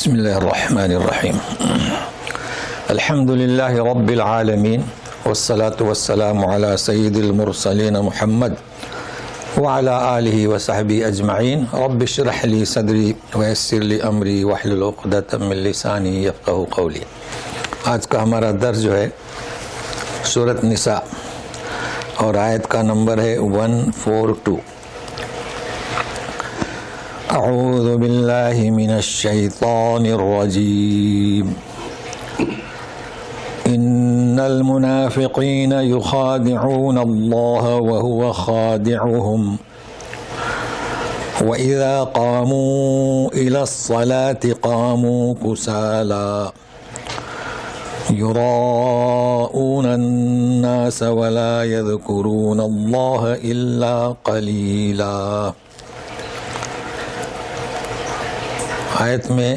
بسم الله الرحمن الرحيم. الحمد لله رب العالمين والصلاة والسلام على سيد المرسلين محمد وعلى آله وصحبه أجمعين. رب اشرح لي صدري ويسر لي أمري واحلل عقدة من لساني يفقهوا قولي. آج کا ہمارا درس جو ہے سورۃ نساء اور آیت کا نمبر ہے 142. اعوذ باللہ من الشیطان الرجیم. ان المنافقین یخادعون اللہ وهو خادعهم وَإِذَا قَامُوا إِلَى الصَّلَاةِ قَامُوا كُسَالَى يُرَاءُونَ النَّاسَ وَلَا يَذْكُرُونَ اللَّهَ إِلَّا قَلِيلًا. آیت میں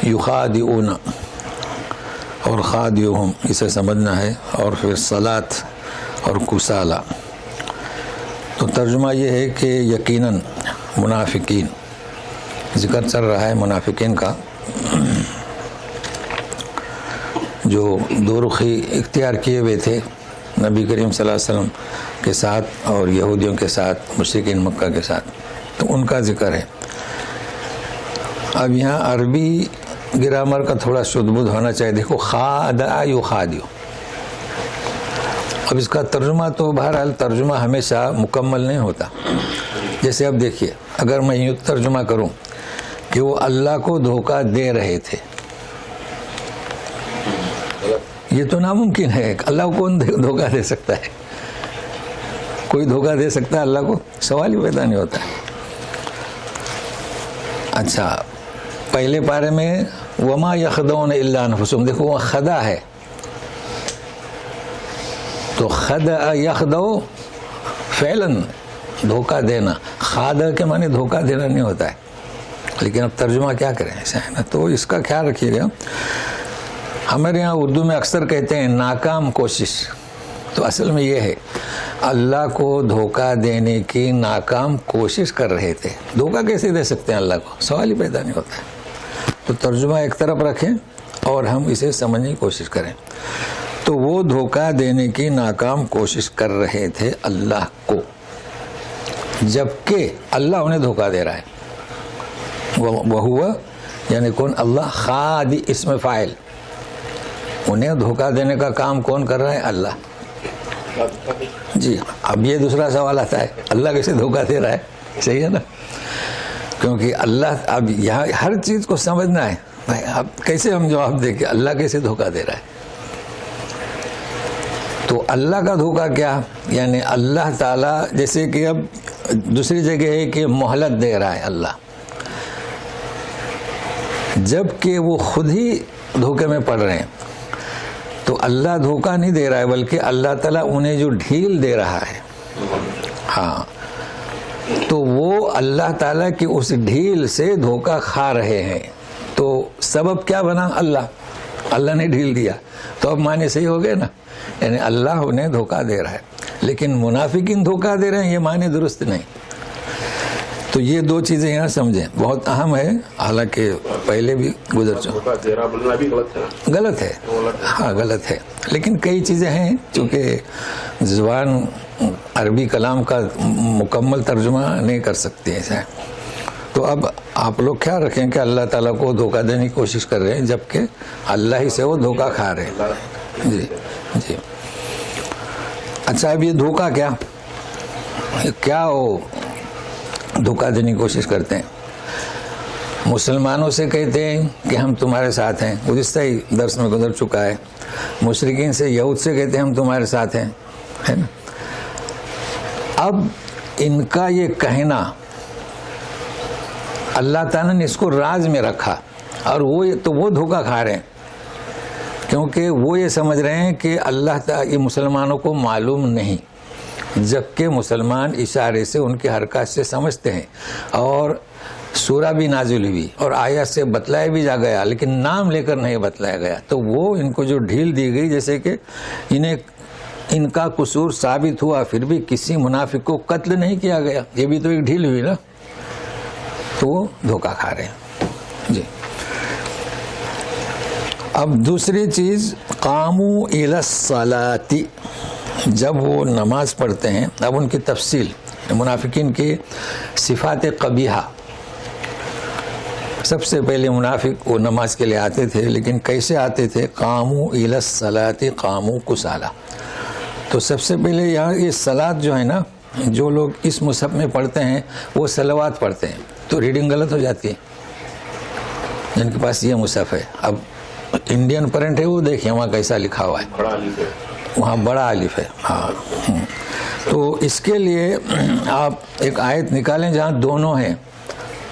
یخادعون اور خادعهم اسے سمجھنا ہے، اور پھر صلاۃ اور کسالہ. تو ترجمہ یہ ہے کہ یقیناً منافقین، ذکر چل رہا ہے منافقین کا، جو دو رخی اختیار کیے ہوئے تھے نبی کریم صلی اللہ علیہ وسلم کے ساتھ اور یہودیوں کے ساتھ، مشرکین مکہ کے ساتھ، تو ان کا ذکر ہے. اب یہاں عربی گرامر کا تھوڑا شدھ بدھ ہونا چاہیے. دیکھو خادع یخادع، اب اس کا ترجمہ تو بہرحال ترجمہ ہمیشہ مکمل نہیں ہوتا. جیسے اب دیکھیے، اگر میں یوں ترجمہ کروں کہ وہ اللہ کو دھوکہ دے رہے تھے، یہ تو ناممکن ہے. اللہ کو کون دھوکہ دے سکتا ہے؟ کوئی دھوکہ دے سکتا ہے اللہ کو؟ سوال ہی پیدا نہیں ہوتا. اچھا، پہلے پارے میں وما یخدعون الا انفسهم، دیکھو وہ خدا ہے، تو خدع یخدع فعلاً دھوکہ دینا. خادع کے معنی دھوکہ دینا نہیں ہوتا ہے. لیکن اب ترجمہ کیا کریں ایسا ہے نا، تو اس کا خیال رکھیے گا. ہمارے یہاں اردو میں اکثر کہتے ہیں ناکام کوشش، تو اصل میں یہ ہے اللہ کو دھوکہ دینے کی ناکام کوشش کر رہے تھے. دھوکہ کیسے دے سکتے ہیں اللہ کو؟ سوال ہی پیدا نہیں ہوتا ہے. تو ترجمہ ایک طرف رکھیں اور ہم اسے سمجھنے کی کوشش کریں. تو وہ دھوکہ دینے کی ناکام کوشش کر رہے تھے اللہ کو، جبکہ اللہ انہیں دھوکہ دے رہا ہے. وہ یعنی کون؟ اللہ. خادع اسم فاعل، انہیں دھوکہ دینے کا کام کون کر رہا ہے؟ اللہ. جی، اب یہ دوسرا سوال آتا ہے، اللہ کیسے دھوکہ دے رہا ہے؟ صحیح ہے نا، کیونکہ اللہ، اب یہاں ہر چیز کو سمجھنا ہے. اب کیسے ہم جواب دیں کہ اللہ کیسے دھوکہ دے رہا ہے؟ تو اللہ کا دھوکہ کیا؟ یعنی اللہ تعالیٰ، جیسے کہ اب دوسری جگہ ہے کہ مہلت دے رہا ہے اللہ، جب کہ وہ خود ہی دھوکے میں پڑ رہے ہیں. تو اللہ دھوکہ نہیں دے رہا ہے، بلکہ اللہ تعالیٰ انہیں جو ڈھیل دے رہا ہے. ہاں، تو وہ اللہ تعالیٰ کی اس ڈھیل سے دھوکہ کھا رہے ہیں. تو سبب کیا بنا؟ اللہ نے ڈھیل دیا. تو اب معنی صحیح ہو گئے نا، یعنی اللہ انہیں دھوکہ دے رہا ہے. لیکن منافقین دھوکہ دے رہے ہیں، یہ معنی درست نہیں. تو یہ دو چیزیں یہاں سمجھیں، بہت اہم ہے. حالانکہ پہلے بھی گزر چکا، غلط ہے. ہاں غلط ہے، لیکن کئی چیزیں ہیں چونکہ زبان عربی کلام کا مکمل ترجمہ نہیں کر سکتی ایسا. تو اب آپ لوگ خیال رکھیں کہ اللہ تعالیٰ کو دھوکہ دینے کی کوشش کر رہے ہیں، جبکہ اللہ ہی سے وہ دھوکہ کھا رہے ہیں. جی جی. اچھا، اب یہ دھوکہ کیا وہ دھوکہ دینے کی کوشش کرتے ہیں؟ مسلمانوں سے کہتے ہیں کہ ہم تمہارے ساتھ ہیں، گزشتہ ہی درس میں گزر چکا ہے. مشرکین سے، یہود سے کہتے ہیں ہم تمہارے ساتھ ہیں، ہے نا. اب ان کا یہ کہنا اللہ تعالیٰ نے اس کو راز میں رکھا، اور وہ دھوکہ کھا رہے ہیں، کیونکہ وہ یہ سمجھ رہے ہیں کہ اللہ تعالیٰ یہ مسلمانوں کو معلوم نہیں، جبکہ مسلمان اشارے سے ان کی حرکات سے سمجھتے ہیں. اور سورہ بھی نازل ہوئی اور آیات سے بتلایا بھی جا گیا، لیکن نام لے کر نہیں بتلایا گیا. تو وہ ان کو جو ڈھیل دی گئی، جیسے کہ ان کا قصور ثابت ہوا، پھر بھی کسی منافق کو قتل نہیں کیا گیا، یہ بھی تو ایک ڈھیل ہوئی نا. تو وہ دھوکہ کھا رہے ہیں. جی اب دوسری چیز قاموا الی الصلاۃ، جب وہ نماز پڑھتے ہیں، اب ان کی تفصیل، منافقین کی صفات قبیحہ. سب سے پہلے منافق وہ نماز کے لیے آتے تھے، لیکن کیسے آتے تھے؟ قاموا الی الصلاۃ قاموا کسالى. تو سب سے پہلے یہاں یہ صلاۃ جو ہے نا، جو لوگ اس مصحف میں پڑھتے ہیں وہ صلوات پڑھتے ہیں، تو ریڈنگ غلط ہو جاتی ہے. جن کے پاس یہ مصحف ہے، اب انڈین پرنٹ ہے وہ دیکھیں وہاں کیسا لکھا ہوا ہے، وہاں بڑا الف ہے. ہاں تو اس کے لیے آپ ایک آیت نکالیں جہاں دونوں ہیں.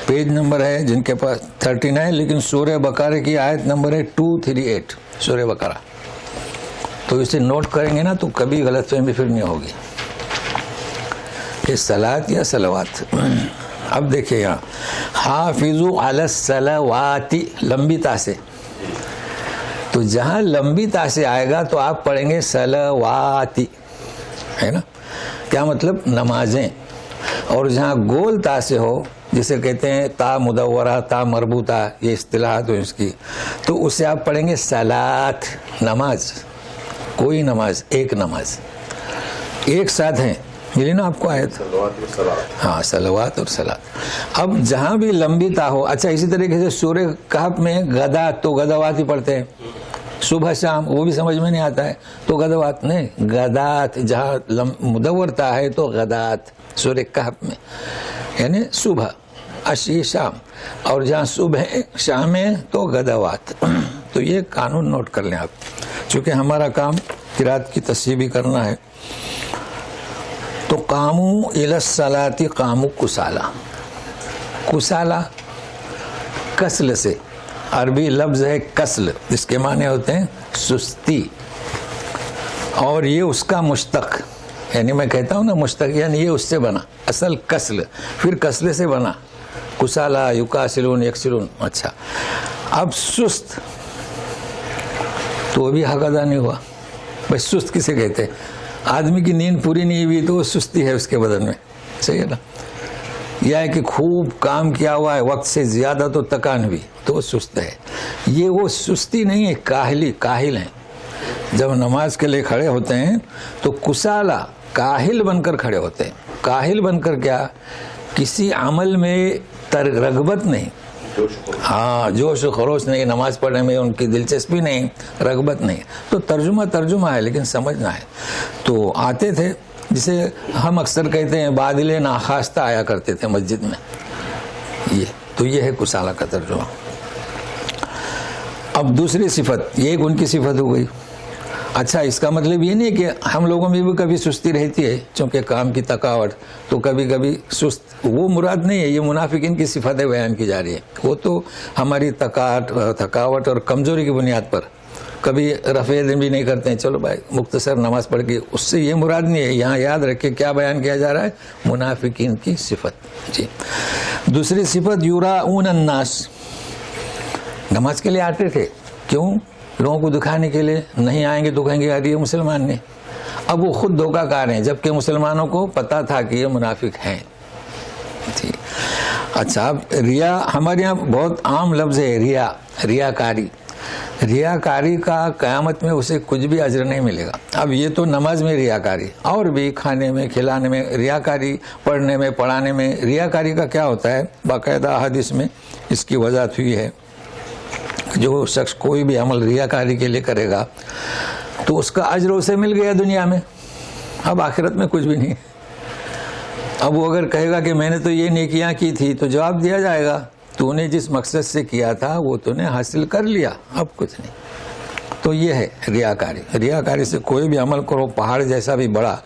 پیج نمبر ہے جن کے پاس 39، لیکن سورہ بقرہ کی آیت نمبر ہے 238 سورہ بقرہ. تو اسے نوٹ کریں گے نا تو کبھی غلط فہمی پھر نہیں ہوگی. یہ صلاۃ یا صلوات. اب دیکھیے یہاں حافظوا علی الصلوات، لمبی تا سے، تو جہاں لمبی تا سے آئے گا تو آپ پڑھیں گے صلواتی، ہے نا؟ کیا مطلب؟ نمازیں. اور جہاں گول تا سے ہو، جسے کہتے ہیں تا مدورہ، تا مربوطہ، یہ اصطلاحات ہو اس کی، تو اسے آپ پڑھیں گے صلاۃ، نماز. کوئی نماز، ایک نماز، ایک ساتھ ہیں. ملی نا آپ کو آیت؟ ہاں صلوات اور صلاۃ. اب جہاں بھی لمبی تا ہو، اچھا اسی طریقے سے سورہ کہف میں غدات، تو غدوات ہی پڑھتے ہیں. صبح شام وہ بھی سمجھ میں نہیں آتا ہے تو غدوات نہیں، غدات. جہاں مدور تا ہے تو غدات سورہ کہف میں، یعنی صبح، عشی، شام. اور جہاں صبح شام ہے تو غدوات. تو یہ قانون نوٹ کر لیں آپ، چونکہ ہمارا کام قرات کی تصحیح بھی کرنا ہے. تو قاموا الی الصلاۃ قاموا کسالى. کسالى کسل سے، عربی لفظ ہے کسل، جس کے معنی ہوتے ہیں سستی. اور یہ اس کا مشتق، یعنی میں کہتا ہوں نا مشتق، یعنی یہ اس سے بنا، اصل کسل، پھر کسل سے بنا کسالى یکاسلون یکسلون. اچھا اب سست، تو وہ بھی حق ادا نہیں ہوا. بھائی سست کسے کہتے ہیں؟ آدمی کی نیند پوری نہیں ہوئی تو وہ سستی ہے اس کے بدن میں، صحیح ہے نا؟ یا ہے کہ خوب کام کیا ہوا ہے، وقت سے زیادہ تو تکان ہوئی تو وہ سست ہے. یہ وہ سستی نہیں ہے، کاہل ہیں. جب نماز کے لیے کھڑے ہوتے ہیں تو کسالہ، کاہل بن کر کھڑے ہوتے ہیں. کاہل بن کر کیا؟ کسی عمل میں رغبت نہیں، ہاں جوش و خروش نہیں، نماز پڑھنے میں ان کی دلچسپی نہیں، رغبت نہیں. تو ترجمہ ہے لیکن سمجھنا ہے. تو آتے تھے، جسے ہم اکثر کہتے ہیں بادل ناخواستہ آیا کرتے تھے مسجد میں. یہ ہے کسالہ کا ترجمہ. اب دوسری صفت، یہ ایک ان کی صفت ہو گئی. اچھا اس کا مطلب یہ نہیں کہ ہم لوگوں میں بھی کبھی سستی رہتی ہے، چونکہ کام کی تھکاوٹ، تو کبھی کبھی سست، وہ مراد نہیں ہے. یہ منافقین کی صفتیں بیان کی جا رہی ہے. وہ تو ہماری تھکاوٹ اور کمزوری کی بنیاد پر کبھی رفع دین بھی نہیں کرتے ہیں، چلو بھائی مختصر نماز پڑھ کے، اس سے یہ مراد نہیں ہے. یہاں یاد رکھے کیا بیان کیا جا رہا ہے؟ منافقین کی صفت. جی دوسری صفت یراؤن الناس. نماز کے لیے آتے تھے، کیوں؟ لوگوں کو دکھانے کے لیے. نہیں آئیں گے تو کہیں گے یار یہ مسلمان نہیں. اب وہ خود دھوکہ کار ہیں، جبکہ مسلمانوں کو پتا تھا کہ یہ منافق ہیں. جی اچھا اب ریا ہمارے یہاں بہت عام لفظ ہے، ریاکاری. ریاکاری کا قیامت میں اسے کچھ بھی اجر نہیں ملے گا. اب یہ تو نماز میں ریاکاری، اور بھی کھانے میں کھلانے میں ریاکاری، پڑھنے میں پڑھانے میں. ریاکاری کا کیا ہوتا ہے؟ باقاعدہ حدیث میں اس کی وضاحت ہوئی ہے. جو شخص کوئی بھی عمل ریاکاری کے لیے کرے گا تو اس کا اجر اسے مل گیا دنیا میں، اب آخرت میں کچھ بھی نہیں. اب وہ اگر کہے گا کہ میں نے تو یہ نیکیاں کی تھی، تو جواب دیا جائے گا تو نے جس مقصد سے کیا تھا وہ تو نے حاصل کر لیا، اب کچھ نہیں. تو یہ ہے ریاکاری. ریاکاری سے کوئی بھی عمل کرو، پہاڑ جیسا بھی بڑا،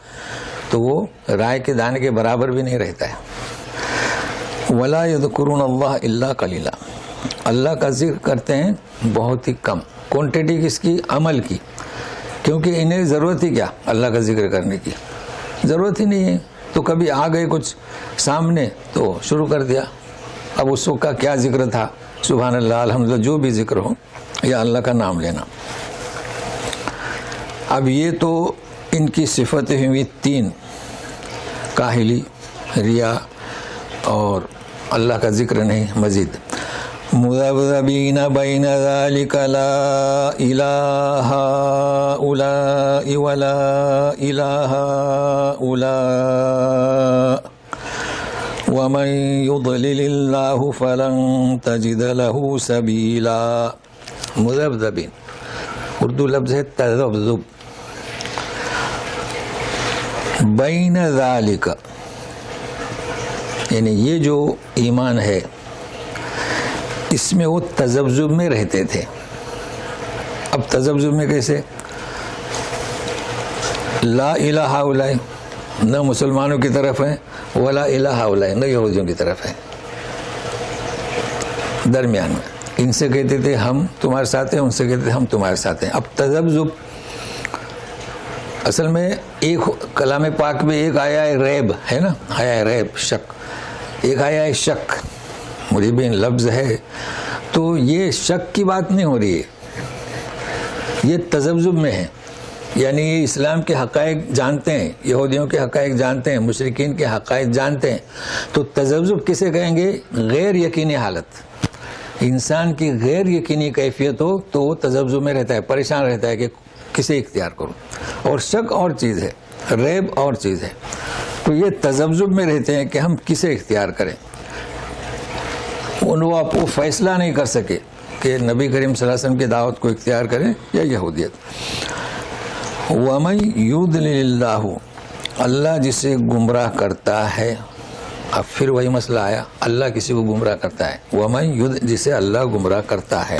تو وہ رائے کے دانے کے برابر بھی نہیں رہتا ہے. وَلَا يَذْكُرُونَ اللَّهَ إِلَّا قَلِيلًا. اللہ کا ذکر کرتے ہیں بہت ہی کم. کوانٹٹی کس کی؟ عمل کی. کیونکہ انہیں ضرورت ہی کیا اللہ کا ذکر کرنے کی؟ ضرورت ہی نہیں ہے. تو کبھی آ گئے کچھ سامنے تو شروع کر دیا. اب اس کا کیا ذکر تھا؟ سبحان اللہ، الحمدللہ، جو بھی ذکر ہو یا اللہ کا نام لینا. اب یہ تو ان کی صفتیں ہوئی تین: کاہلی، ریا اور اللہ کا ذکر نہیں. مزید مذبذبین بین ذلک لا الہ ہؤلاء ولا الہ ہؤلاء ومن يضلل الله فلن تجد له سبیلا. مذبذبین اردو لفظ ہے تذبذب. بین ذالک یعنی یہ جو ایمان ہے اس میں وہ تذبذب میں رہتے تھے. اب تذبذب میں کیسے؟ لا الہ اولائے نہ مسلمانوں کی طرف ہیں ولا الہ اولائے نہ یہودیوں کی طرف ہے، درمیان میں. ان سے کہتے تھے ہم تمہارے ساتھ ہیں، ان سے کہتے تھے ہم تمہارے ساتھ ہیں. اب تذبذب اصل میں ایک کلام پاک میں ایک آیا ہے ریب ہے نا، آیا ہے ریب شک، ایک آیا ہے شک مربین لفظ ہے. تو یہ شک کی بات نہیں ہو رہی ہے، یہ تذبذب میں ہے. یعنی یہ اسلام کے حقائق جانتے ہیں، یہودیوں کے حقائق جانتے ہیں، مشرکین کے حقائق جانتے ہیں. تو تذبذب کسے کہیں گے؟ غیر یقینی حالت. انسان کی غیر یقینی کیفیت ہو تو وہ تذبذب میں رہتا ہے، پریشان رہتا ہے کہ کسے اختیار کروں. اور شک اور چیز ہے، ریب اور چیز ہے. تو یہ تذبذب میں رہتے ہیں کہ ہم کسے اختیار کریں. وہ فیصلہ نہیں کر سکے کہ نبی کریم صلی اللہ علیہ وسلم کی دعوت کو اختیار کریں یا یہودیت. وَمَن يُضْلِلِ اللَّهُ اللہ جسے گمراہ کرتا ہے. اب پھر وہی مسئلہ آیا، اللہ کسی کو گمراہ کرتا ہے. وَمَن جسے اللہ گمراہ کرتا ہے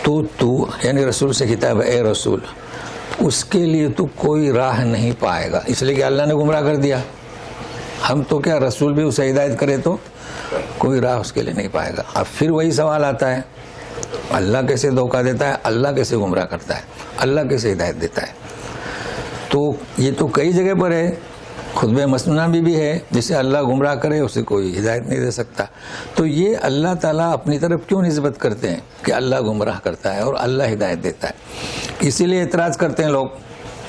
تو یعنی رسول سے خطاب ہے، اے رسول اس کے لیے تو کوئی راہ نہیں پائے گا، اس لیے کہ اللہ نے گمراہ کر دیا. ہم تو کیا رسول بھی اسے ہدایت کرے تو کوئی راہ اس کے لیے نہیں پائے گا. اب پھر وہی سوال آتا ہے، اللہ کیسے دھوکہ دیتا ہے، اللہ کیسے گمراہ کرتا ہے، اللہ کیسے ہدایت دیتا ہے. تو یہ تو کئی جگہ پر ہے، خطبہ مسنونہ بھی ہے، جسے اللہ گمراہ کرے اسے کوئی ہدایت نہیں دے سکتا. تو یہ اللہ تعالیٰ اپنی طرف کیوں نسبت کرتے ہیں کہ اللہ گمراہ کرتا ہے اور اللہ ہدایت دیتا ہے. اسی لیے اعتراض کرتے ہیں لوگ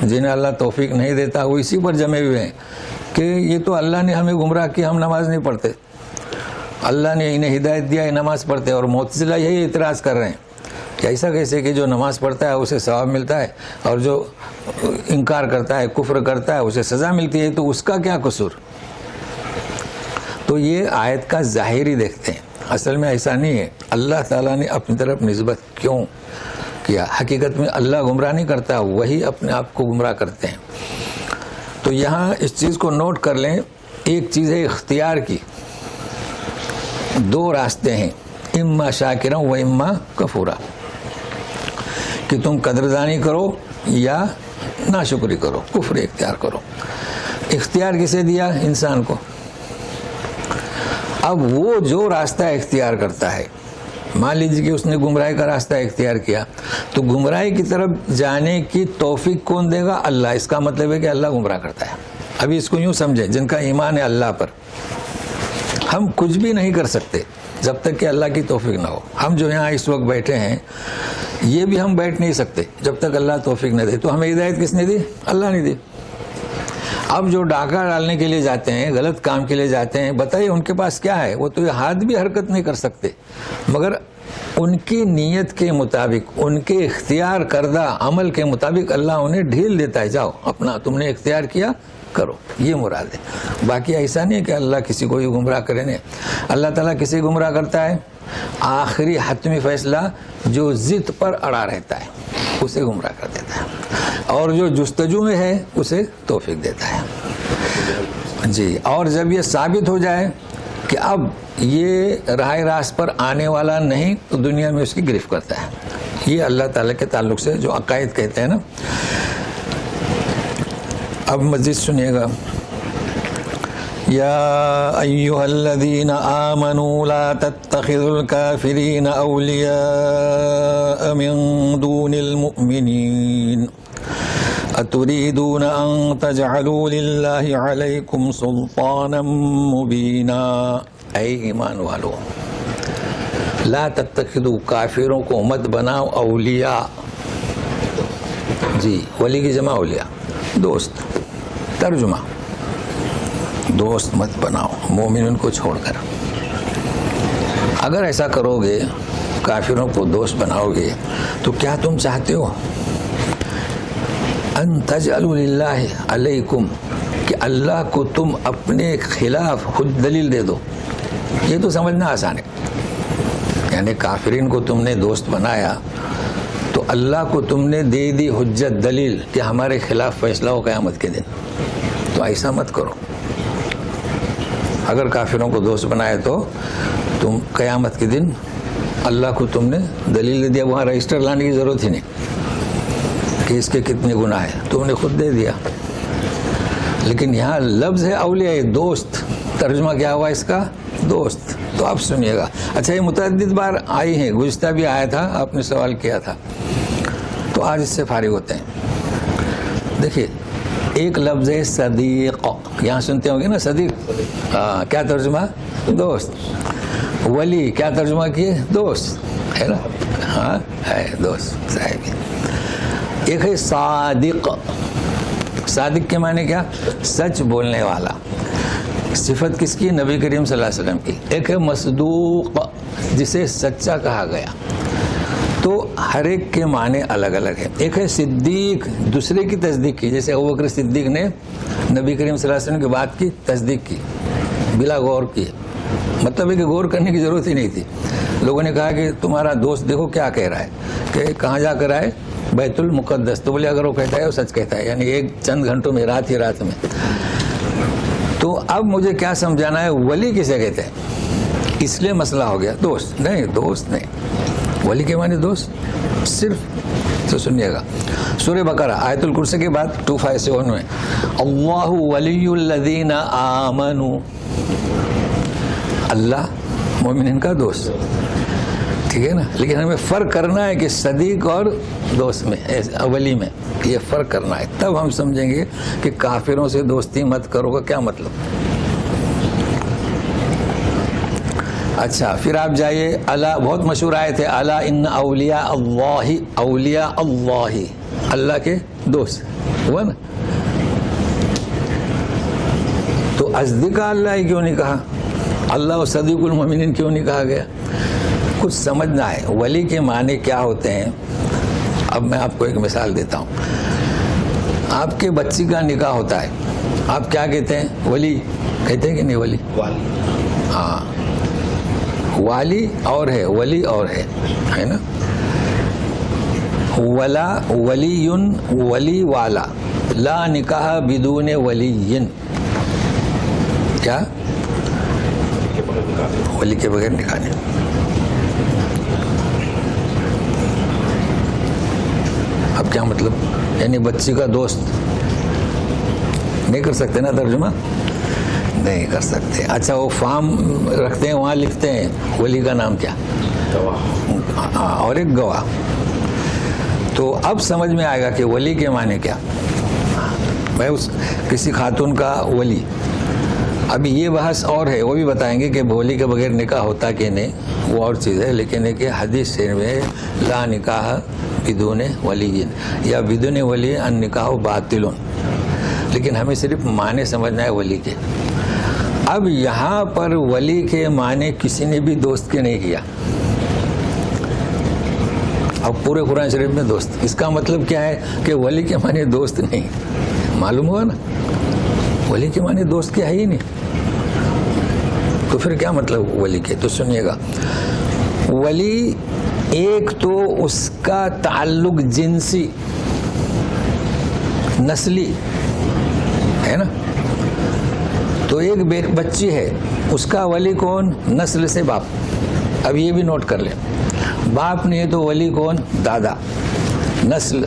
جنہیں اللہ توفیق نہیں دیتا، وہ اسی پر جمے ہوئے ہیں کہ یہ تو اللہ نے ہمیں گمراہ کیا، ہم نماز نہیں پڑھتے، اللہ نے انہیں ہدایت دیا، یہ نماز پڑھتے. اور معتزلہ یہی اعتراض کر رہے ہیں کہ ایسا کیسے کہ جو نماز پڑھتا ہے اسے ثواب ملتا ہے اور جو انکار کرتا ہے، کفر کرتا ہے، اسے سزا ملتی ہے، تو اس کا کیا قصور. تو یہ آیت کا ظاہر ہی دیکھتے ہیں، اصل میں ایسا نہیں ہے. اللہ تعالیٰ نے اپنی طرف نسبت کیوں کیا؟ حقیقت میں اللہ گمراہ نہیں کرتا، وہی اپنے آپ کو گمراہ کرتے ہیں. تو یہاں اس چیز کو نوٹ کر لیں. ایک چیز ہے اختیار کی، دو راستے ہیں، اما شاکرا و اما کفورا، کہ تم قدردانی کرو یا ناشکری کرو، کفر اختیار کرو. اختیار کسے دیا؟ انسان کو. اب وہ جو راستہ اختیار کرتا ہے، مان لیجیے کہ اس نے گمراہی کا راستہ اختیار کیا، تو گمراہی کی طرف جانے کی توفیق کون دے گا؟ اللہ. اس کا مطلب ہے کہ اللہ گمراہ کرتا ہے. ابھی اس کو یوں سمجھیں، جن کا ایمان ہے اللہ پر، ہم کچھ بھی نہیں کر سکتے جب تک کہ اللہ کی توفیق نہ ہو. ہم جو یہاں اس وقت بیٹھے ہیں یہ بھی ہم بیٹھ نہیں سکتے جب تک اللہ توفیق نہ دے. تو ہمیں ہدایت کس نے دی؟ اللہ نے دی. اب جو ڈاکہ ڈالنے کے لیے جاتے ہیں، غلط کام کے لیے جاتے ہیں، بتائیے ان کے پاس کیا ہے؟ وہ تو یہ ہاتھ بھی حرکت نہیں کر سکتے، مگر ان کی نیت کے مطابق، ان کے اختیار کردہ عمل کے مطابق اللہ انہیں ڈھیل دیتا ہے، جاؤ اپنا تم نے اختیار کیا کرو. یہ مراد ہے. باقی ایسا نہیں ہے کہ اللہ کسی کو یہ گمراہ کرے. نہیں، اللہ تعالیٰ کسی گمراہ کرتا ہے، آخری حتمی فیصلہ جو ضد پر اڑا رہتا ہے اسے گمراہ کر دیتا ہے، اور جو جستجو میں ہے اسے توفیق دیتا ہے. جی. اور جب یہ ثابت ہو جائے کہ اب یہ راہ راست پر آنے والا نہیں، تو دنیا میں اس کی گرفت کرتا ہے. یہ اللہ تعالیٰ کے تعلق سے جو عقائد کہتے ہیں نا. اب مزید سنیے گا. یا ایھا الذین آمنوا لا تتخذوا الکافرین اولیاء من دون المؤمنین اتریدون ان تجعلوا للہ علیکم سلطانا مبینا. اے ایمان والو، لا تتخذوا کافروں کو مت بناؤ اولیاء. جی. ولی کی جمع اولیاء، دوست. ترجمہ دوست مت بناؤ مومنین کو چھوڑ کر. اگر ایسا کرو گے، کافروں کو دوست بناؤ گے، تو کیا تم چاہتے ہو ان تجعلوا للہ علیکم، کہ اللہ کو تم اپنے خلاف خود دلیل دے دو؟ یہ تو سمجھنا آسان ہے، یعنی کافرین کو تم نے دوست بنایا تو اللہ کو تم نے دے دی حجت، دلیل کہ ہمارے خلاف فیصلہ ہو قیامت کے دن. تو ایسا مت کرو. اگر کافروں کو دوست بنائے تو تم قیامت کے دن اللہ کو تم نے دلیل دے دیا، وہاں رجسٹر لانے کی ضرورت ہی نہیں کہ اس کے کتنے گناہ ہیں، تم نے خود دے دیا. لیکن یہاں لفظ ہے اولیاء، دوست. ترجمہ کیا ہوا اس کا؟ دوست. تو آپ سنیے گا. اچھا، یہ متعدد بار آئی ہیں، گزشتہ بھی آیا تھا، آپ نے سوال کیا تھا، تو آج اس سے فارغ ہوتے ہیں. دیکھیے، ایک لفظ ہے صدیق، یہاں سنتے ہوں گے نا صدیق، کیا ترجمہ؟ دوست. ولی کیا ترجمہ کیے؟ دوست، ہے نا؟ ہاں ہے دوست صاحب. ایک ہے صادق. صادق کے معنی کیا؟ سچ بولنے والا. صفت کس کی؟ نبی کریم صلی اللہ علیہ وسلم کی. ایک ہے مصدوق، جسے سچا کہا گیا. تو ہر ایک کے معنی الگ الگ ہے. ایک ہے صدیق، دوسرے کی تصدیق کی، جیسے ابوبکر صدیق نے نبی کریم صلی اللہ علیہ وسلم کی بات کی تصدیق کی بلا غور کی. مطلب ہے کہ غور کرنے کی ضرورت ہی نہیں تھی. لوگوں نے کہا کہ تمہارا دوست دیکھو کیا کہہ رہا ہے، کہ کہاں جا کر آئے؟ بیت المقدس. تو بولے اگر وہ کہتا ہے وہ سچ کہتا ہے، یعنی ایک چند گھنٹوں میں، رات ہی رات میں. تو اب مجھے کیا سمجھانا ہے ولی کسے کہتے ہیں؟ اس لیے مسئلہ ہو گیا. دوست نہیں، دوست نہیں. ولی کے معنی دوست صرف. تو سنیے گا، سورہ بقرہ آیت الکرسی کے بعد 257 میں اللہ ولی الذین آمنوا، اللہ مومنین کا دوست. ٹھیک ہے نا؟ لیکن ہمیں فرق کرنا ہے کہ صدیق اور دوست میں، ولی میں یہ فرق کرنا ہے. تب ہم سمجھیں گے کہ کافروں سے دوستی مت کرو کا کیا مطلب. اچھا، پھر آپ جائیے اللہ، بہت مشہور آئے تھے، الا ان اولیاء اللہ، اولیاء اللہ، اللہ کے دوست ہوا نا. تو اصدقاء اللہ ہی کیوں نہیں کہا؟ اللہ و صدیق المومنین کیوں نہیں کہا گیا؟ کچھ سمجھنا ہے ولی کے معنی کیا ہوتے ہیں. اب میں آپ کو ایک مثال دیتا ہوں. آپ کے بچی کا نکاح ہوتا ہے، آپ کیا کہتے ہیں؟ ولی کہتے ہیں کہ نہیں؟ ولی، ہاں، والی اور ہے، ولی اور ہے نا. ولا ولی، ولی والا. لا نکاح بدون ولی. کیا؟ ولی کے بغیر نکاح نہیں. اب کیا مطلب؟ یعنی بچی کا دوست نہیں کر سکتے نا ترجمہ؟ نہیں کر سکتے. اچھا، وہ فارم رکھتے ہیں، وہاں لکھتے ہیں ولی کا نام کیا؟ اور ایک گواہ. تو اب سمجھ میں آئے گا کہ ولی کے معنی کیا. میں اس کسی خاتون کا ولی. ابھی یہ بحث اور ہے، وہ بھی بتائیں گے کہ ولی کے بغیر نکاح ہوتا کہ نہیں، وہ اور چیز ہے. لیکن ہے کہ حدیث میں لا نکاح بدون ولی، یا بدون ولی ان نکاح باطل. لیکن ہمیں صرف معنی سمجھنا ہے ولی کے. اب یہاں پر ولی کے معنی کسی نے بھی دوست کے نہیں کیا. اب پورے قرآن شریف میں دوست، اس کا مطلب کیا ہے کہ ولی کے معنی دوست نہیں. معلوم ہوا نا؟ ولی کے معنی دوست کیا ہے ہی نہیں. تو پھر کیا مطلب ولی کے؟ تو سنیے گا. ولی ایک تو اس کا تعلق جنسی، نسلی ہے نا. تو ایک بچی ہے، اس کا ولی کون؟ نسل سے باپ. اب یہ بھی نوٹ کر لیں، باپ نہیں ہے تو ولی کون؟ دادا. نسل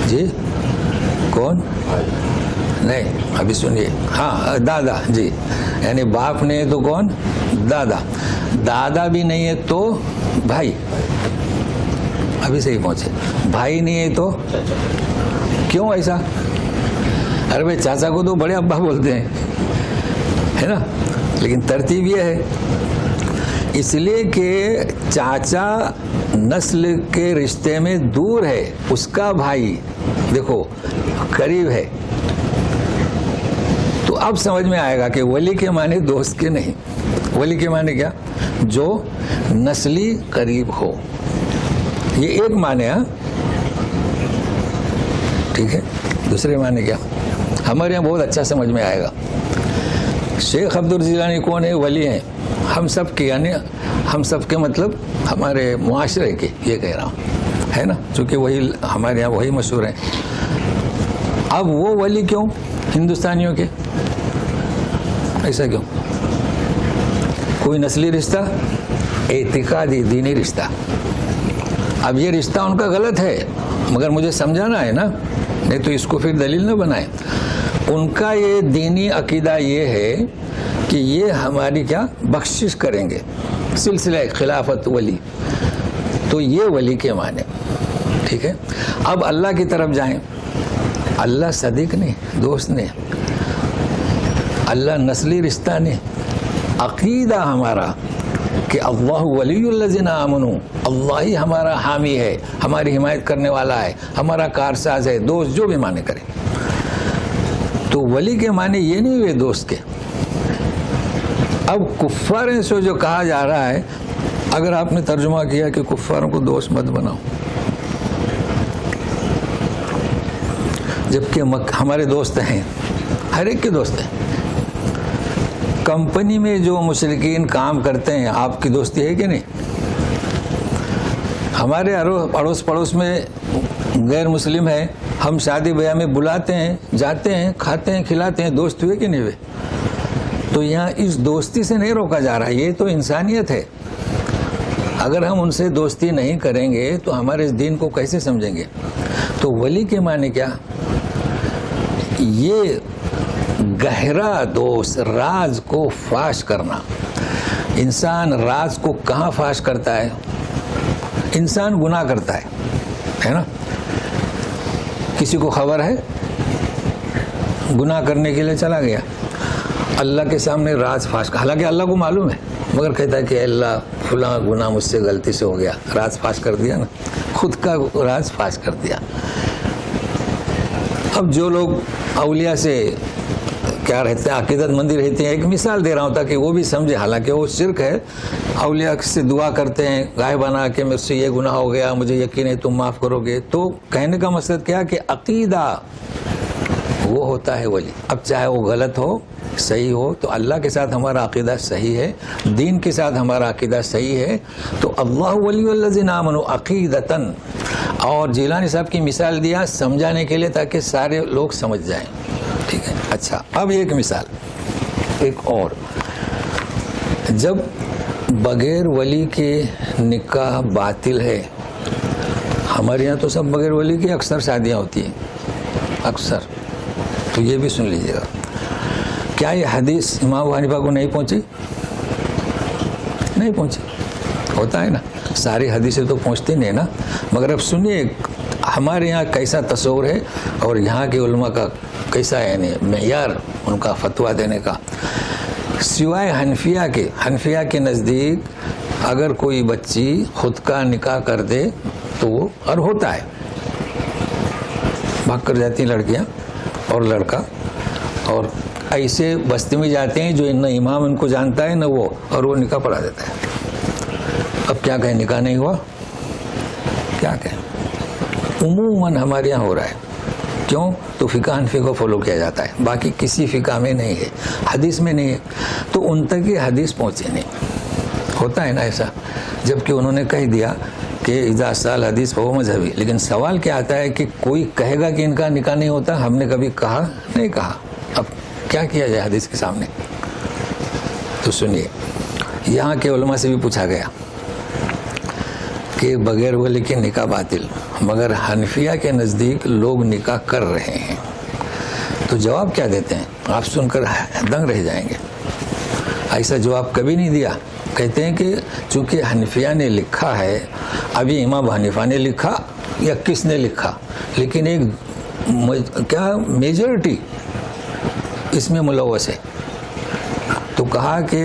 جی کون؟ نہیں، ابھی سنیے. ہاں، دادا جی. یعنی باپ نہیں ہے تو کون؟ دادا. دادا بھی نہیں ہے تو بھائی. ابھی صحیح پہنچے. بھائی نہیں ہے تو کیوں ایسا؟ ارے بھائی، چاچا کو تو بڑے ابا بولتے ہیں، ہے نا. لیکن ترتیب یہ ہے، اس لیے کہ چاچا نسل کے رشتے میں دور ہے، اس کا بھائی دیکھو قریب ہے. تو اب سمجھ میں آئے گا کہ ولی کے معنی دوست کے نہیں. ولی کے معنی کیا؟ جو نسلی قریب ہو. یہ ایک معنی ہے. ٹھیک ہے. دوسرے معنی کیا؟ ہمارے یہاں بہت اچھا سمجھ میں آئے گا. شیخ عبدالجیلانی کون ہے؟ ولی ہیں ہم سب کے، یعنی ہم سب کے مطلب ہمارے معاشرے کے، یہ کہہ رہا ہوں، ہے نا، چونکہ وہی ہمارے یہاں وہی مشہور ہیں. اب وہ ولی کیوں ہندوستانیوں کے؟ ایسا کیوں؟ کوئی نسلی رشتہ؟ اعتقادی دینی رشتہ. اب یہ رشتہ ان کا غلط ہے، مگر مجھے سمجھانا ہے نا، نہیں تو اس کو پھر دلیل نہ بنائیں. ان کا یہ دینی عقیدہ یہ ہے کہ یہ ہماری کیا بخشش کریں گے، سلسلہ خلافت ولی. تو یہ ولی کے معنی. ٹھیک ہے. اب اللہ کی طرف جائیں. اللہ صدیق نہیں، دوست نہیں. اللہ نسلی رشتہ نہیں. عقیدہ ہمارا کہ اللہ ولی الذین آمنوا، اللہ ہی ہمارا حامی ہے، ہماری حمایت کرنے والا ہے، ہمارا کارساز ہے، دوست، جو بھی معنی کرے. تو ولی کے معنی یہ نہیں ہوئے دوست کے. اب کفار سے جو کہا جا رہا ہے، اگر آپ نے ترجمہ کیا کہ کفاروں کو دوست مت بناؤ، جبکہ ہمارے دوست ہیں، ہر ایک کے دوست ہیں. کمپنی میں جو مشرکین کام کرتے ہیں، آپ کی دوستی ہے کہ نہیں؟ ہمارے اڑوس پڑوس میں غیر مسلم ہے، ہم شادی بیاہ میں بلاتے ہیں، جاتے ہیں، کھاتے ہیں، کھلاتے ہیں، دوست ہوئے کہ نہیں ہوئے؟ تو یہاں اس دوستی سے نہیں روکا جا رہا. یہ تو انسانیت ہے. اگر ہم ان سے دوستی نہیں کریں گے تو ہمارے اس دین کو کیسے سمجھیں گے؟ تو ولی کے معنی کیا؟ یہ گہرا دوست، راز کو فاش کرنا. انسان راز کو کہاں فاش کرتا ہے؟ انسان گناہ کرتا ہے نا. کسی کو خبر ہے، گناہ کرنے کے لیے چلا گیا، اللہ کے سامنے راز فاش، حالانکہ اللہ کو معلوم ہے، مگر کہتا ہے کہ اللہ فلاں گناہ مجھ سے غلطی سے ہو گیا. راز فاش کر دیا نا، خود کا راز فاش کر دیا. اب جو لوگ اولیاء سے کیا رہتے ہیں، عقیدت مندی رہتے ہیں، ایک مثال دے رہا ہوں تاکہ وہ بھی سمجھے، حالانکہ وہ شرک ہے. اولیاء سے دعا کرتے ہیں گائے بنا کے، مجھ سے یہ گناہ ہو گیا، مجھے یقین ہے تم معاف کرو گے. تو کہنے کا مقصد کیا کہ عقیدہ وہ ہوتا ہے ولی. اب چاہے وہ غلط ہو، صحیح ہو، تو اللہ کے ساتھ ہمارا عقیدہ صحیح ہے، دین کے ساتھ ہمارا عقیدہ صحیح ہے، تو اللہ ولی الذین آمنوا عقیدتاً. اور جیلانی صاحب کی مثال دیا سمجھانے کے لیے تاکہ سارے لوگ سمجھ جائیں. ٹھیک ہے. اچھا، اب ایک مثال، ایک اور. جب بغیر ولی کے نکاح باطل ہے، ہمارے یہاں تو سب بغیر ولی کی اکثر شادیاں ہوتی ہیں، اکثر. تو یہ بھی سن لیجیے گا. کیا یہ حدیث امام ابو حنیفہ کو نہیں پہنچی؟ نہیں پہنچی. ہوتا ہے نا، ساری حدیثیں تو پہنچتی نہیں نا. مگر اب سنیے ہمارے یہاں کیسا تصور ہے اور یہاں کے علماء کا کیسا ہے، یعنی معیار ان کا فتویٰ دینے کا. سوائے حنفیہ کے نزدیک اگر کوئی بچی خود کا نکاح کر دے تو وہ، اور ہوتا ہے، بھاگ کر جاتی ہیں لڑکیاں اور لڑکا، اور ایسے بستی میں جاتے ہیں جو نہ امام ان کو جانتا ہے نہ وہ، اور وہ نکاح پڑھا دیتا ہے. اب کیا کہیں، نکاح نہیں ہوا؟ کیا کہیں؟ عموماً ہمارے یہاں ہو رہا ہے. کیوں؟ تو فقہ حنفی کو فالو کیا جاتا ہے، باقی کسی فقہ میں نہیں ہے، حدیث میں نہیں ہے، تو ان تک یہ حدیث پہنچے نہیں. ہوتا ہے نا ایسا، جبکہ انہوں نے کہہ دیا کہ اذا سال حدیث ہو مذہبی. لیکن سوال کیا آتا ہے کہ کوئی کہے گا کہ ان کا نکاح نہیں ہوتا، ہم نے کبھی کہا نہیں کہا. اب کیا کیا جائے حدیث کے سامنے؟ تو سنیے، یہاں کے علماء سے بھی پوچھا گیا کہ بغیر ولی کے نکاح باطل، مگر حنفیہ کے نزدیک لوگ نکاح کر رہے ہیں. تو جواب کیا دیتے ہیں؟ آپ سن کر دنگ رہ جائیں گے. ایسا جواب کبھی نہیں دیا. کہتے ہیں کہ چونکہ حنفیہ نے لکھا ہے، ابھی امام حنیفہ نے لکھا یا کس نے لکھا، لیکن ایک کیا میجورٹی اس میں ملوث ہے. تو کہا کہ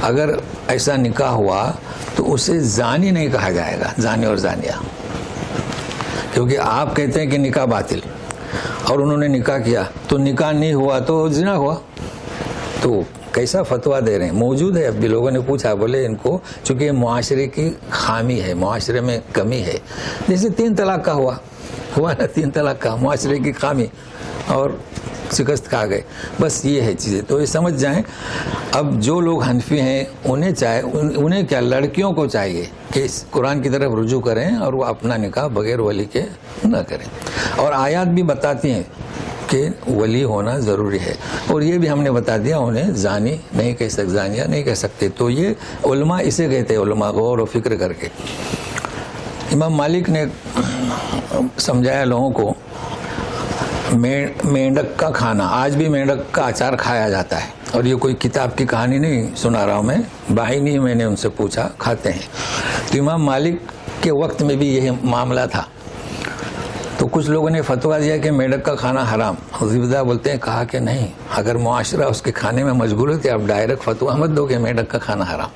اگر ایسا نکاح ہوا تو اسے زانی نہیں کہا جائے گا، زانی اور زانیہ، کیونکہ آپ کہتے ہیں کہ نکاح باطل اور انہوں نے نکاح کیا تو نکاح نہیں ہوا تو زنا ہوا. تو کیسا فتویٰ دے رہے ہیں. موجود ہے اب بھی. لوگوں نے پوچھا, بولے ان کو چونکہ یہ معاشرے کی خامی ہے, معاشرے میں کمی ہے. جیسے 3 طلاق کا ہوا نا, 3 طلاق کا معاشرے کی خامی, اور شکست کھا گئے. بس یہ ہے چیزیں. تو یہ سمجھ جائیں. اب جو لوگ حنفی ہیں انہیں کیا, لڑکیوں کو چاہیے کہ اس قرآن کی طرف رجوع کریں اور وہ اپنا نکاح بغیر ولی کے نہ کریں. اور آیات بھی بتاتی ہیں کہ ولی ہونا ضروری ہے. اور یہ بھی ہم نے بتا دیا, انہیں زانی نہیں کہہ سکتے, زانیہ نہیں کہہ سکتے. تو یہ علماء اسے کہتے ہیں, علماء غور و فکر کر کے. امام مالک نے سمجھایا لوگوں کو, مینڈک کا کھانا, آج بھی مینڈک کا اچار کھایا جاتا ہے. اور یہ کوئی کتاب کی کہانی نہیں سنا رہا ہوں میں, باہینی میں نے ان سے پوچھا, کھاتے ہیں. تو امام مالک کے وقت میں بھی یہی معاملہ تھا. تو کچھ لوگوں نے فتویٰ دیا کہ میڈک کا کھانا حرام. زبدہ بولتے ہیں, کہا کہ نہیں, اگر معاشرہ اس کے کھانے میں مشغول ہوتے آپ ڈائریکٹ فتویٰ مت دو کہ میڈک کا کھانا حرام,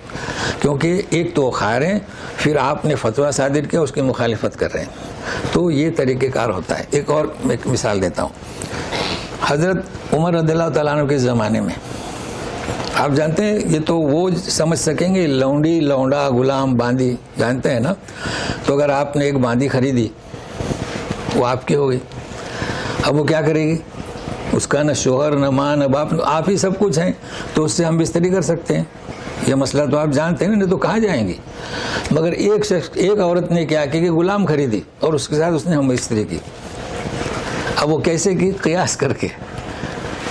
کیونکہ ایک تو کھا رہے ہیں, پھر آپ نے فتویٰ صادر کیا, اس کی مخالفت کر رہے ہیں. تو یہ طریقہ کار ہوتا ہے. ایک اور ایک مثال دیتا ہوں. حضرت عمر رضی اللہ تعالیٰ عنہ کے زمانے میں, آپ جانتے ہیں, یہ تو وہ سمجھ سکیں گے, لونڈی, لونڈا, غلام, باندی جانتے ہیں نا. تو اگر آپ نے ایک باندی خریدی, وہ آپ کی ہو گئی. اب وہ کیا کرے گی, اس کا نہ شوہر نہ ماں نہ باپ, آپ ہی سب کچھ ہیں. تو اس سے ہم بستری کر سکتے ہیں. یہ مسئلہ تو آپ جانتے ہیں, نہیں تو کہاں جائیں گی. مگر ایک عورت نے کیا کہ غلام خریدی اور اس کے ساتھ اس نے ہم بستری کی. اب وہ کیسے کی, قیاس کر کے,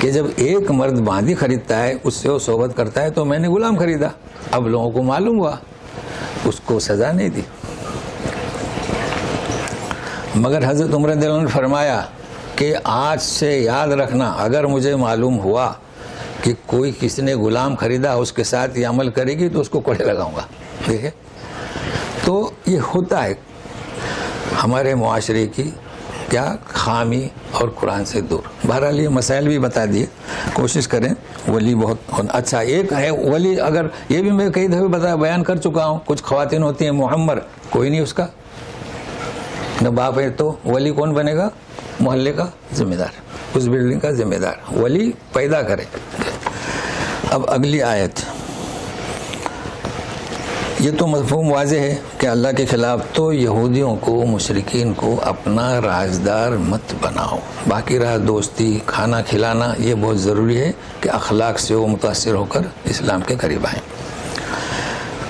کہ جب ایک مرد باندی خریدتا ہے, اس سے وہ صحبت کرتا ہے, تو میں نے غلام خریدا. اب لوگوں کو معلوم ہوا, اس کو سزا نہیں دی. مگر حضرت عمر رضی اللہ عنہ نے فرمایا کہ آج سے یاد رکھنا, اگر مجھے معلوم ہوا کہ کوئی کسی نے غلام خریدا, اس کے ساتھ یہ عمل کرے گی, تو اس کو کوڑے لگاؤں گا. دیکھیں, تو یہ ہوتا ہے ہمارے معاشرے کی کیا خامی اور قرآن سے دور. بہرحال یہ مسائل بھی بتا دیے, کوشش کریں. ولی بہت اچھا ایک ہے ولی. اگر یہ بھی میں کئی دفعہ بیان کر چکا ہوں, کچھ خواتین ہوتی ہیں محمر, کوئی نہیں اس کا, نہ باپ ہے, تو ولی کون بنے گا, محلے کا ذمہ دار, اس بلڈنگ کا ذمہ دار. ولی پیدا کرے. اب اگلی آیت, یہ تو مفہوم واضح ہے کہ اللہ کے خلاف تو یہودیوں کو, مشرکین کو اپنا رازدار مت بناؤ. باقی رہا دوستی, کھانا کھلانا, یہ بہت ضروری ہے کہ اخلاق سے وہ متاثر ہو کر اسلام کے قریب آئیں.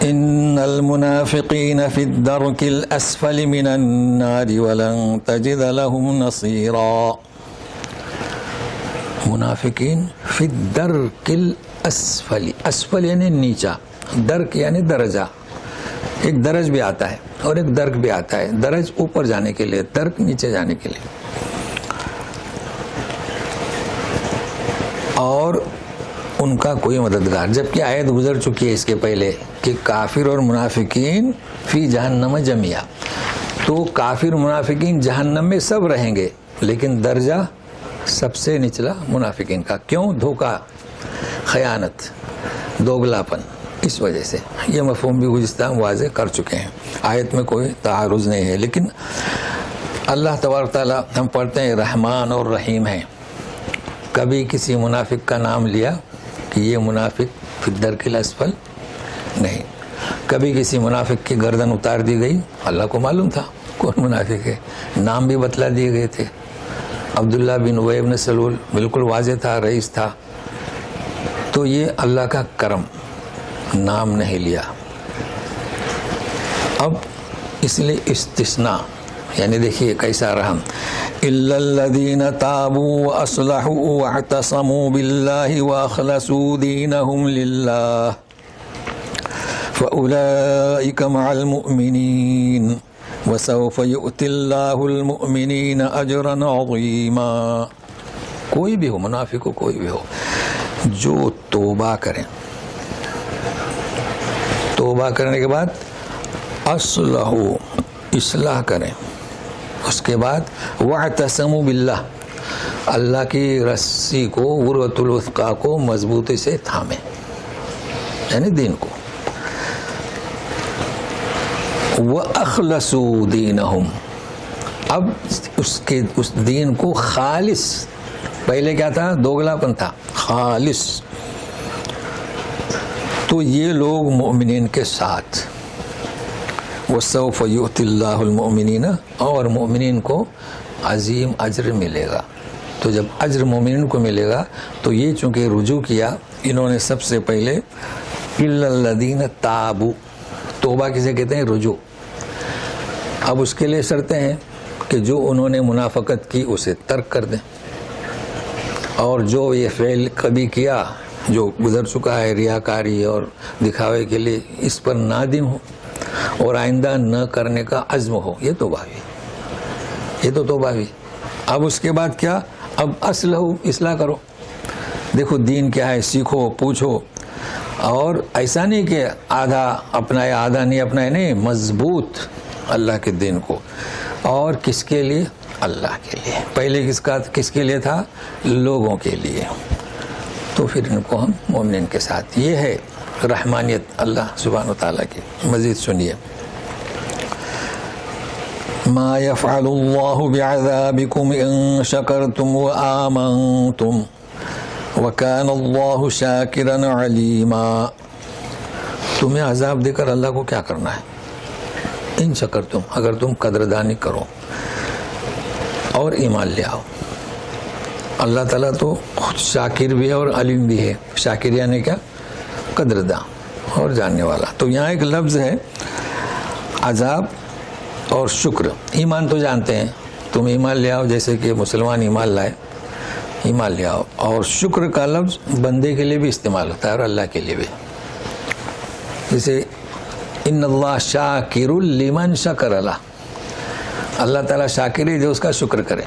ان المنافقین فی الدرک الاسفل من النار ولن تجد لهم نصیرا. منافقین فی الدرک الاسفل, اسفل یعنی نیچا, درک یعنی درجہ. ایک درج بھی آتا ہے اور ایک درک بھی آتا ہے. درج اوپر جانے کے لیے, درک نیچے جانے کے لیے. اور ان کا کوئی مددگار, جبکہ آیت گزر چکی ہے اس کے پہلے کہ کافر اور منافقین فی جہنم جميعا. تو کافر منافقین جہنم میں سب رہیں گے, لیکن درجہ سب سے نچلا منافقین کا. کیوں؟ دھوکہ, خیانت, دوگلاپن. اس وجہ سے یہ مفہوم بھی گزشتہ واضح کر چکے ہیں. آیت میں کوئی تعارض نہیں ہے. لیکن اللہ تبارک تعالیٰ, ہم پڑھتے ہیں رحمان اور رحیم ہیں, کبھی کسی منافق کا نام لیا کہ یہ منافق فی الدرک الاسفل نہیں. کبھی کسی منافق کی گردن اتار دی گئی, اللہ کو معلوم تھا کون منافق ہے, نام بھی بتلا دیے گئے تھے. عبداللہ بن ابی بن سلول بالکل واضح تھا, رئیس تھا. تو یہ اللہ کا کرم, نام نہیں لیا. اب اس لیے استثناء, یعنی دیکھیے کیسا رحم. الا الذين تابوا واصلحوا واعتصموا بالله واخلصوا دينهم لله فاولئك مع المؤمنين وسوف يؤتي الله المؤمنين اجرا عظيما. کوئی بھی ہو, منافق کو کوئی بھی ہو, جو توبہ کریں, توبہ کرنے کے بعد اصلحوا, اصلاح کریں, اس کے بعد واعتصموا باللہ, اللہ کی رسی کو, عروۃ الوثقی کو مضبوطی سے تھامیں, یعنی دین کو. وَأَخْلَصُوا دِينَهُمْ, اب اس دین کو خالص, پہلے کیا تھا, دوگلاپن تھا, خالص تو یہ لوگ مومنین کے ساتھ، وَسَوْفَ يُؤْتِ اللَّهُ الْمُؤْمِنِينَ، اور مومنین کو عظیم اجر ملے گا. تو جب اجر مومنین کو ملے گا تو یہ چونکہ رجوع کیا انہوں نے سب سے پہلے إِلَّا الَّذِينَ تَابُوا، توبہ کسے کہتے ہیں؟ رجوع. اب اس کے لیے شرطیں ہیں کہ جو انہوں نے منافقت کی اسے ترک کر دیں، اور جو یہ فعل کبھی کیا جو گزر چکا ہے ریاکاری اور دکھاوے کے لیے، اس پر نادم ہو اور آئندہ نہ کرنے کا عزم ہو. یہ توبہ بھی، یہ تو توبہ بھی. اب اس کے بعد کیا؟ اب اصلاح کرو. دیکھو دین کیا ہے، سیکھو، پوچھو. اور ایسا نہیں کہ آدھا اپنائے آدھا نہیں اپنائے، نہیں، مضبوط اللہ کے دین کو. اور کس کے لیے؟ اللہ کے لیے. پہلے کس کے لیے تھا؟ لوگوں کے لیے. تو پھر ان کو ہم مومنین کے ساتھ. یہ ہے رحمانیت اللہ سبحانہ و تعالیٰ کی. مزید سنیے. ما يفعل الله بعذابكم ان شكرتم وآمنتم وكان الله شاكرا عليما. تمہیں عذاب دے کر اللہ کو کیا کرنا ہے؟ ان شکرتم، اگر تم قدردانی کرو اور ایمان لے آؤ. اللہ تعالیٰ تو خود شاکر بھی ہے اور علیم بھی ہے. شاکر یعنی کیا؟ قدرداں اور جاننے والا. تو یہاں ایک لفظ ہے عذاب اور شکر. ایمان تو جانتے ہیں، تم ایمان لے آؤ، جیسے کہ مسلمان ایمان لائے، ایمان لے آؤ. اور شکر کا لفظ بندے کے لیے بھی استعمال ہوتا ہے اور اللہ کے لیے بھی. جیسے ان اللہ شاکر لمن شکر اللہ، اللہ تعالیٰ شاکر ہے جو اس کا شکر کرے.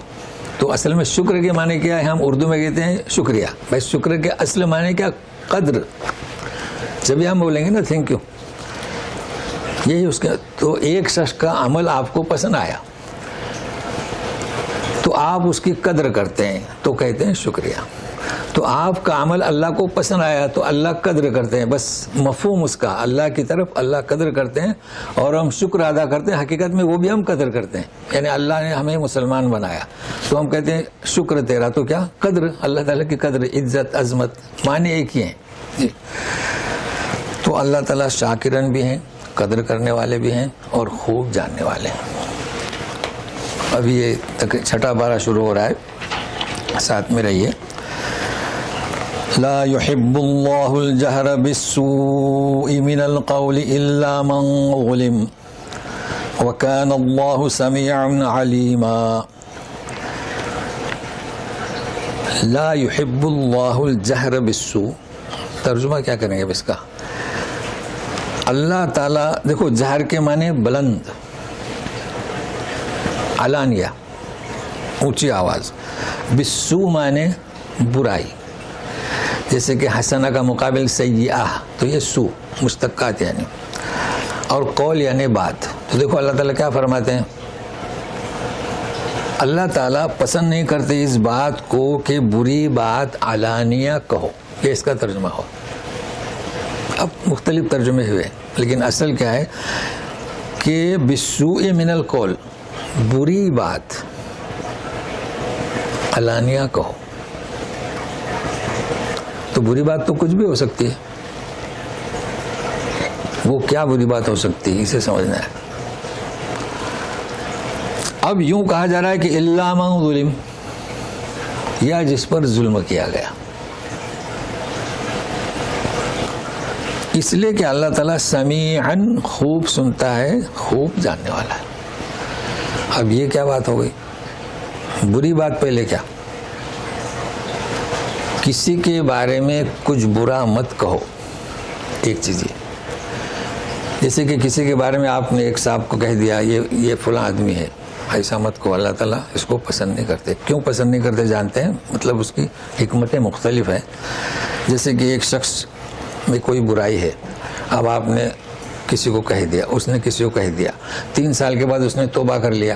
تو اصل میں شکر کے معنی کیا ہے؟ ہم اردو میں کہتے ہیں شکریہ. بھائی شکر کے اصل معنی کیا؟ قدر. جب ہم بولیں گے نا تھینک یو، یہی اس کا. تو ایک شخص کا عمل آپ کو پسند آیا تو آپ اس کی قدر کرتے ہیں تو کہتے ہیں شکریہ. تو آپ کا عمل اللہ کو پسند آیا تو اللہ قدر کرتے ہیں. بس مفہوم اس کا اللہ کی طرف اللہ قدر کرتے ہیں اور ہم شکر ادا کرتے ہیں. حقیقت میں وہ بھی ہم قدر کرتے ہیں. یعنی اللہ نے ہمیں مسلمان بنایا تو ہم کہتے ہیں شکر تیرا. تو کیا؟ قدر. اللہ تعالیٰ کی قدر، عزت، عظمت، معنی ایک ہی ہیں. جی. تو اللہ تعالیٰ شاکرن بھی ہیں، قدر کرنے والے بھی ہیں اور خوب جاننے والے ہیں. ابھی یہ چھٹا پارہ شروع ہو رہا ہے، ساتھ میں رہیے. لا يحب الله الجهر بالسوء من القول الا من ظلم وكان الله سميعا عليما. لا يحب الله الجهر بالسوء، ترجمہ کیا کریں گے اس کا؟ اللہ تعالیٰ، دیکھو جہر کے معنی بلند، علانیہ، اونچی آواز. بالسوء معنی برائی. جیسے کہ حسنہ کا مقابل سیئہ، تو یہ سو مشتقات یعنی. اور قول یعنی بات. تو دیکھو اللہ تعالیٰ کیا فرماتے ہیں، اللہ تعالیٰ پسند نہیں کرتے اس بات کو کہ بری بات علانیہ کہو. یہ اس کا ترجمہ ہو. اب مختلف ترجمے ہوئے لیکن اصل کیا ہے کہ بالسوء من القول، بری بات علانیہ کہو. تو بری بات تو کچھ بھی ہو سکتی ہے. وہ کیا بری بات ہو سکتی ہے اسے سمجھنا ہے. اب یوں کہا جا رہا ہے کہ الا من ظلم، یا جس پر ظلم کیا گیا. اس لیے کہ اللہ تعالیٰ سمیعاً، خوب سنتا ہے، خوب جاننے والا ہے. اب یہ کیا بات ہو گئی؟ بری بات پہلے کیا؟ کسی کے بارے میں کچھ برا مت کہو. ایک چیز یہ، جیسے کہ کسی کے بارے میں آپ نے ایک صاحب کو کہہ دیا یہ فلاں آدمی ہے، ایسا مت کہو. اللہ تعالیٰ اس کو پسند نہیں کرتے. کیوں پسند نہیں کرتے جانتے ہیں؟ مطلب اس کی حکمتیں مختلف ہیں. جیسے کہ ایک شخص میں کوئی برائی ہے، اب آپ نے کسی کو کہہ دیا، اس نے کسی کو کہہ دیا، 3 سال کے بعد اس نے توبہ کر لیا.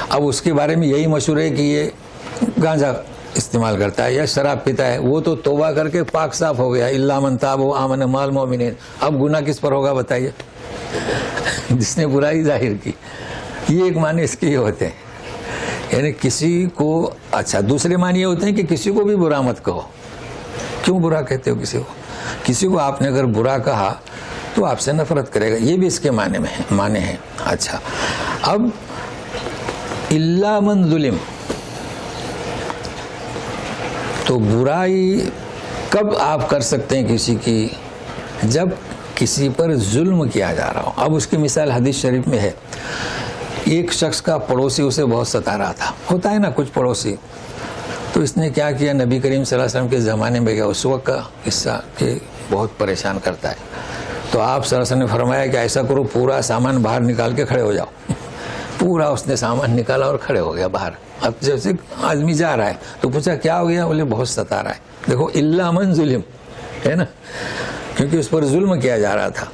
اب اس کے بارے میں یہی مشہور ہے کہ یہ گانجا استعمال کرتا ہے یا شراب پیتا ہے. وہ تو توبہ کر کے پاک صاف ہو گیا. الا من تاب وآمن مع المؤمنین. اب گناہ کس پر ہوگا بتائیے؟ جس نے برائی ظاہر کی. یہ ایک معنی اس کے ہوتے ہیں، یعنی کسی کو. اچھا، دوسرے معنی یہ ہوتے ہیں کہ کسی کو بھی برا مت کہو. کیوں برا کہتے ہو کسی کو؟ کسی کو آپ نے اگر برا کہا تو آپ سے نفرت کرے گا، یہ بھی اس کے معنی ہیں. اچھا، اب الا من ظلم، تو برائی کب آپ کر سکتے ہیں کسی کی؟ جب کسی پر ظلم کیا جا رہا ہو. اب اس کی مثال حدیث شریف میں ہے. ایک شخص کا پڑوسی اسے بہت ستا رہا تھا. ہوتا ہے نا کچھ پڑوسی. تو اس نے کیا کیا، نبی کریم صلی اللہ علیہ وسلم کے زمانے میں گیا، اس وقت کا قصہ کہ بہت پریشان کرتا ہے. تو آپ صلی اللہ علیہ وسلم نے فرمایا کہ ایسا کرو، پورا سامان باہر نکال کے کھڑے ہو جاؤ. پورا اس نے سامان نکالا اور کھڑے ہو گیا باہر. اب جیسے آدمی جا رہا ہے تو پوچھا کیا ہو گیا؟ بولے بہت ستا رہا ہے. دیکھو الا من ظلم ہے نا، کیونکہ اس پر ظلم کیا جا رہا تھا.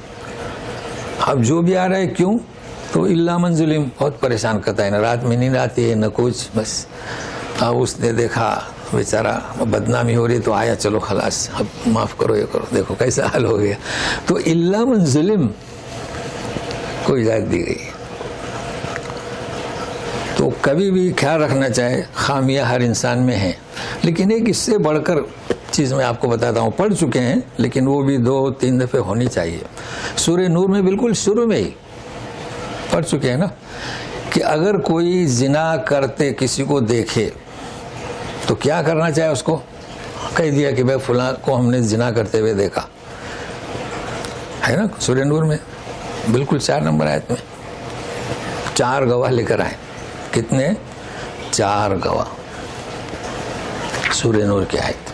اب جو بھی آ رہا ہے کیوں؟ تو الا من ظلم، بہت پریشان کرتا ہے، نہ رات میں نیند آتی ہے نہ کچھ. بس اب اس نے دیکھا بیچارہ بدنامی ہو رہی تو آیا، چلو خلاص اب معاف کرو، یہ کرو. دیکھو کیسا حال ہو گیا. تو الا من ظلم کو اجازت دی گئی. تو کبھی بھی خیال رکھنا چاہے، خامیاں ہر انسان میں ہیں، لیکن ایک اس سے بڑھ کر چیز میں آپ کو بتاتا ہوں، پڑھ چکے ہیں لیکن وہ بھی 2-3 دفعے ہونی چاہیے. سورہ نور میں بالکل شروع میں ہی پڑھ چکے ہیں نا کہ اگر کوئی زنا کرتے کسی کو دیکھے تو کیا کرنا چاہے. اس کو کہہ دیا کہ بھائی فلاں کو ہم نے زنا کرتے ہوئے دیکھا ہے نا. سورہ نور میں بالکل 4 نمبر آیت میں 4 گواہ لے کر آئے. کتنے؟ 4 گواہ. سورہ نور کی آیت.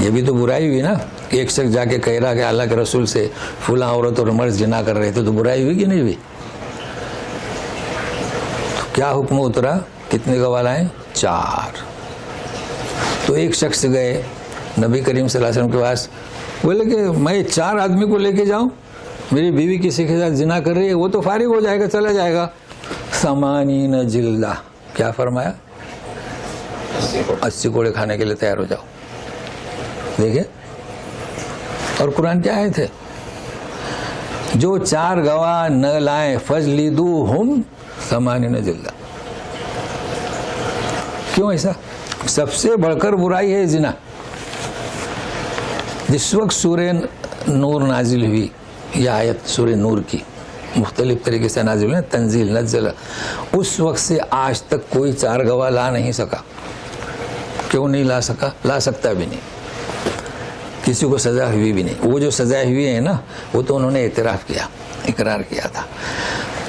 یہ بھی تو برائی ہوئی نا. ایک شخص جا کے کہہ رہا کہ اللہ کے رسول سے فلاں عورت اور مرد زنا کر رہے تھے، تو برائی ہوئی کہ نہیں ہوئی؟ تو کیا حکم اترا؟ کتنے گواہ لائیں؟ 4. تو ایک شخص گئے نبی کریم صلی اللہ علیہ وسلم کے پاس، بولے کہ میں 4 آدمی کو لے کے جاؤں، میری بیوی کسی کے ساتھ زنا کر رہی ہے، وہ تو فارغ ہو جائے گا، چلا جائے گا. 80 جلدہ، کیا فرمایا؟ 80 کوڑے کھانے کے لیے تیار ہو جاؤ. دیکھیں، اور قرآن کیا آئے تھے؟ جو 4 گواہ نہ لائیں فجلدوہم 80 جلدہ. کیوں ایسا؟ سب سے بڑھ کر برائی ہے زنا. جس وقت سورہ نور نازل ہوئی، یہ آیت سورہ نور کی مختلف طریقے سے نازل ہوئی، تنزیل نزل، اس وقت سے آج تک کوئی 4 گواہ لا نہیں سکا. کیوں نہیں لا سکا؟ لا سکتا بھی نہیں. کسی کو سزا ہوئی بھی نہیں. وہ جو سزا ہوئی ہے نا، وہ تو انہوں نے اعتراف کیا، اقرار کیا تھا.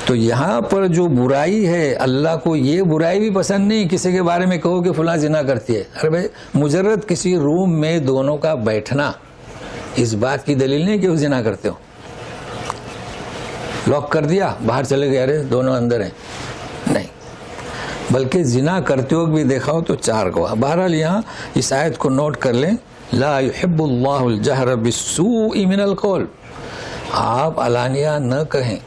تو یہاں پر جو برائی ہے، اللہ کو یہ برائی بھی پسند نہیں کسی کے بارے میں کہو کہ فلاں زنا کرتی ہے. ارے بھائی، مجرد کسی روم میں دونوں کا بیٹھنا اس بات کی دلیل نہیں کہ وہ زنا کرتے ہو. لاک کر دیا، باہر چلے گئے، ارے دونوں اندر ہیں، نہیں. بلکہ زنا کرتے وقت بھی دیکھا ہو تو 4 گواہ. بہرحال یہاں اس آیت کو نوٹ کر لیں، لا يحب اللہ الجہر بالسوء من القول. آپ علانیہ نہ کہیں.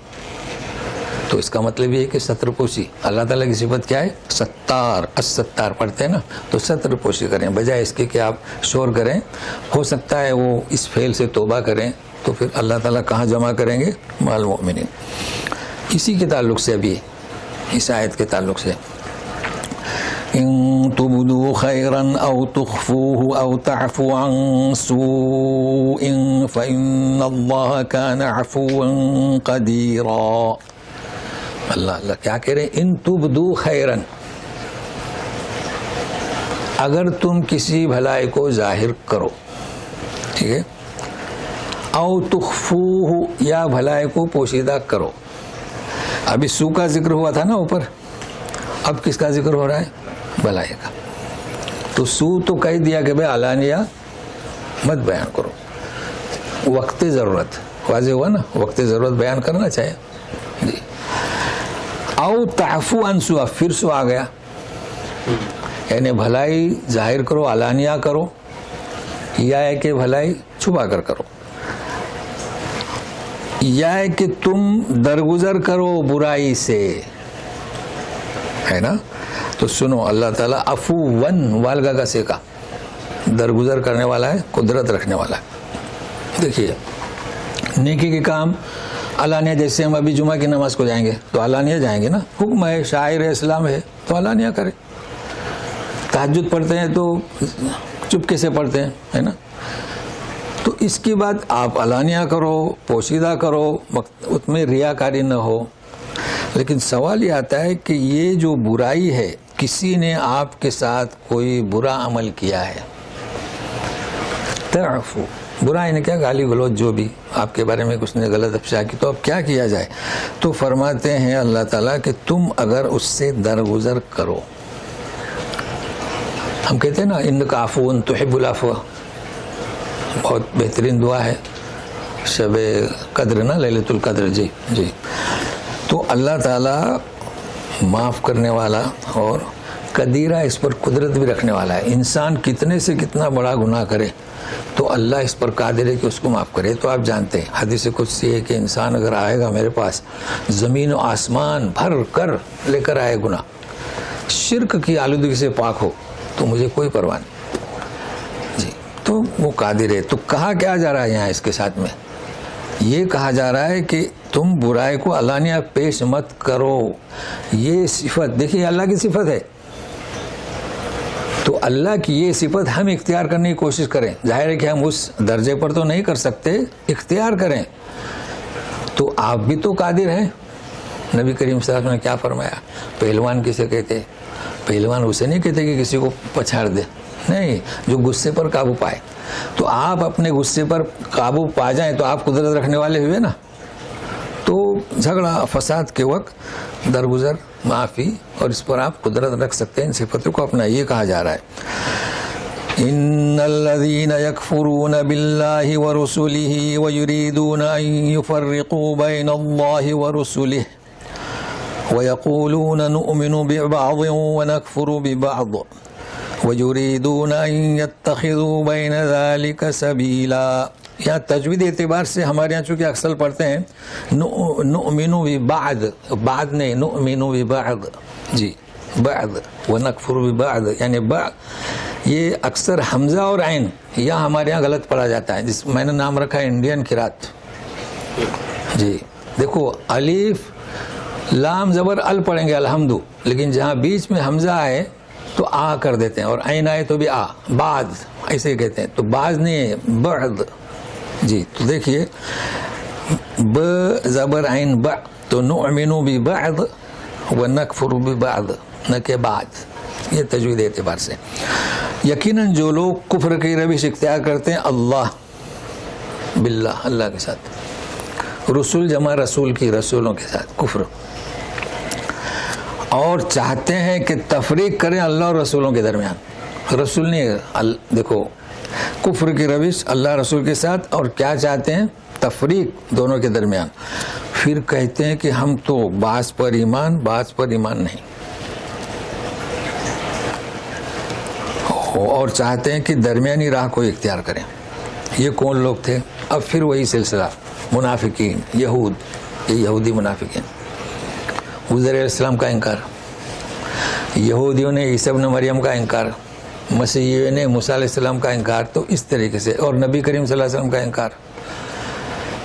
تو اس کا مطلب یہ ہے کہ ستر پوشی. اللہ تعالیٰ کی صفت کیا ہے؟ ستار. الستار پڑھتے ہیں نا، تو ستر پوشی کریں بجائے اس کے کہ آپ شور کریں. ہو سکتا ہے وہ اس فعل سے توبہ کریں تو پھر اللہ تعالیٰ کہاں جمع کریں گے؟ مع المؤمنین. اسی کے تعلق سے ابھی اس آیت کے تعلق سے، ان تبدوا خیرا او تخفوه او تعفو عن سوء فإن اللہ کان عفوا قدیرا. اللہ کیا کہہ رہے ہیں؟ ان تبدوا خیرا، اگر تم کسی بھلائی کو ظاہر کرو، ٹھیک ہے، او تخفوه، یا بھلائی کو پوشیدہ کرو. ابھی سو کا ذکر ہوا تھا نا اوپر، اب کس کا ذکر ہو رہا ہے؟ بھلائی کا. تو سو تو کہہ دیا کہ بھائی علانیہ مت بیان کرو. وقت ضرورت واضح ہوا نا، وقت ضرورت بیان کرنا چاہیے جی. او تعفو عن سوء، پھر سو آ گیا، یعنی بھلائی ظاہر کرو، علانیہ کرو، یا ہے کہ بھلائی چھپا کر کرو، یا ہے کہ تم درگزر کرو برائی سے، ہے نا. تو سنو، اللہ تعالیٰ عفو ون والگا کا سیکا، درگزر کرنے والا ہے، قدرت رکھنے والا ہے. دیکھیے، نیکی کے کام علانیہ، جیسے ہم ابھی جمعہ کی نماز کو جائیں گے تو علانیہ جائیں گے نا، حکم ہے، شاعر اسلام ہے تو علانیہ کریں. تہجد پڑھتے ہیں تو چپکے سے پڑھتے ہیں، ہے نا. اس کی بات آپ علانیہ کرو، پوشیدہ کرو، اس میں ریاکاری نہ ہو. لیکن سوال یہ آتا ہے کہ یہ جو برائی ہے، کسی نے آپ کے ساتھ کوئی برا عمل کیا ہے، تعفو، برائی نے کیا، گالی گلوچ جو بھی آپ کے بارے میں کچھ نے غلط افشا کی، تو اب کیا کیا جائے؟ تو فرماتے ہیں اللہ تعالیٰ کہ تم اگر اس سے درگزر کرو. ہم کہتے ہیں نا انک عفو تحب العفو، بہت بہترین دعا ہے شب قدر نا، لیلۃ القدر. جی جی. تو اللہ تعالیٰ معاف کرنے والا اور قدیرہ، اس پر قدرت بھی رکھنے والا ہے. انسان کتنے سے کتنا بڑا گناہ کرے تو اللہ اس پر قادر ہے کہ اس کو معاف کرے. تو آپ جانتے ہیں حدیث قدسی ہے کہ انسان اگر آئے گا میرے پاس، زمین و آسمان بھر کر لے کر آئے گناہ، شرک کی آلودگی سے پاک ہو، تو مجھے کوئی پرواہ نہیں. جی. تو وہ قادر ہے. تو کہا کیا جا رہا ہے یہاں اس کے ساتھ میں؟ یہ کہا جا رہا ہے کہ تم برائی کو علانیہ پیش مت کرو. یہ صفت دیکھیے اللہ کی صفت ہے، تو اللہ کی یہ صفت ہم اختیار کرنے کی کوشش کریں. ظاہر ہے کہ ہم اس درجے پر تو نہیں کر سکتے، اختیار کریں. تو آپ بھی تو قادر ہیں. نبی کریم صلی اللہ علیہ وسلم نے کیا فرمایا؟ پہلوان کسے کہتے؟ پہلوان اسے نہیں کہتے کہ کسی کو پچھاڑ دے، نہیں، جو غصے پر قابو پائے. تو آپ اپنے غصے پر قابو پا جائیں تو آپ قدرت رکھنے والے ہوئے نا. تو جھگڑا فساد کے وقت درگزر، معافی، اور اس پر آپ قدرت رکھ سکتے ہیں. ان صفتوں کو اپنا یہ کہا جا رہا ہے ان الذين يكفرون بالله ورسله ويريدون ان يفرقوا بين الله ورسله ويقولون نؤمن ببعض ونكفر ببعض ويريدون ان يتخذوا بين ذلك سبيلا. یہاں تجوید اعتبار سے ہمارے یہاں چونکہ اکثر پڑھتے ہیں نؤمن ببعض، بعض نہیں، نؤمن ببعض. جی، بعض ونکفر ببعض، یعنی یہ اکثر حمزہ اور عین یا ہمارے یہاں غلط پڑھا جاتا ہے. جس میں نے نام رکھا ہے انڈین قرات. جی دیکھو، الف لام زبر ال پڑھیں گے الحمدو، لیکن جہاں بیچ میں حمزہ آئے تو آ کر دیتے ہیں، اور عین آئے تو بھی آ، بعض ایسے کہتے ہیں. تو بعض نہیں ہے، بعض. جی. تو دیکھیے ب زبر عین ب، تو نؤمن ببعض ونکفر ببعض، نہ کہ بعض. یہ تجوید اعتبار سے. یقیناً جو لوگ کفر کی روش اختیار کرتے ہیں اللہ باللہ، اللہ کے ساتھ، رسول جمع رسول کی، رسولوں کے ساتھ کفر، اور چاہتے ہیں کہ تفریق کریں اللہ اور رسولوں کے درمیان. رسول نہیں، دیکھو کفر کی روش اللہ رسول کے ساتھ، اور کیا چاہتے ہیں؟ تفریق دونوں کے درمیان. پھر کہتے ہیں کہ ہم تو بعض پر ایمان، بعض پر ایمان نہیں، اور چاہتے ہیں کہ درمیانی راہ کو اختیار کریں. یہ کون لوگ تھے؟ اب پھر وہی سلسلہ، منافقین، یہود، یہ یہودی منافقین. حضور علیہ السلام کا انکار، یہودیوں نے عیسی ابن مریم کا انکار، مسیحیوں نے موسیٰ علیہ السلام کا انکار. تو اس طریقے سے، اور نبی کریم صلی اللہ علیہ وسلم کا انکار.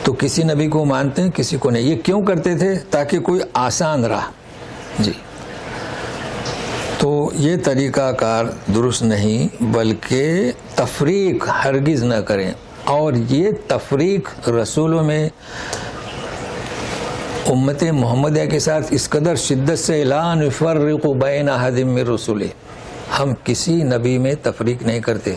تو کسی نبی کو مانتے ہیں، کسی کو نہیں. یہ کیوں کرتے تھے؟ تاکہ کوئی آسان راہ. جی. تو یہ طریقہ کار درست نہیں، بلکہ تفریق ہرگز نہ کریں. اور یہ تفریق رسولوں میں امت محمدیہ کے ساتھ اس قدر شدت سے لا نفرق بین احد من رسلہ، ہم کسی نبی میں تفریق نہیں کرتے.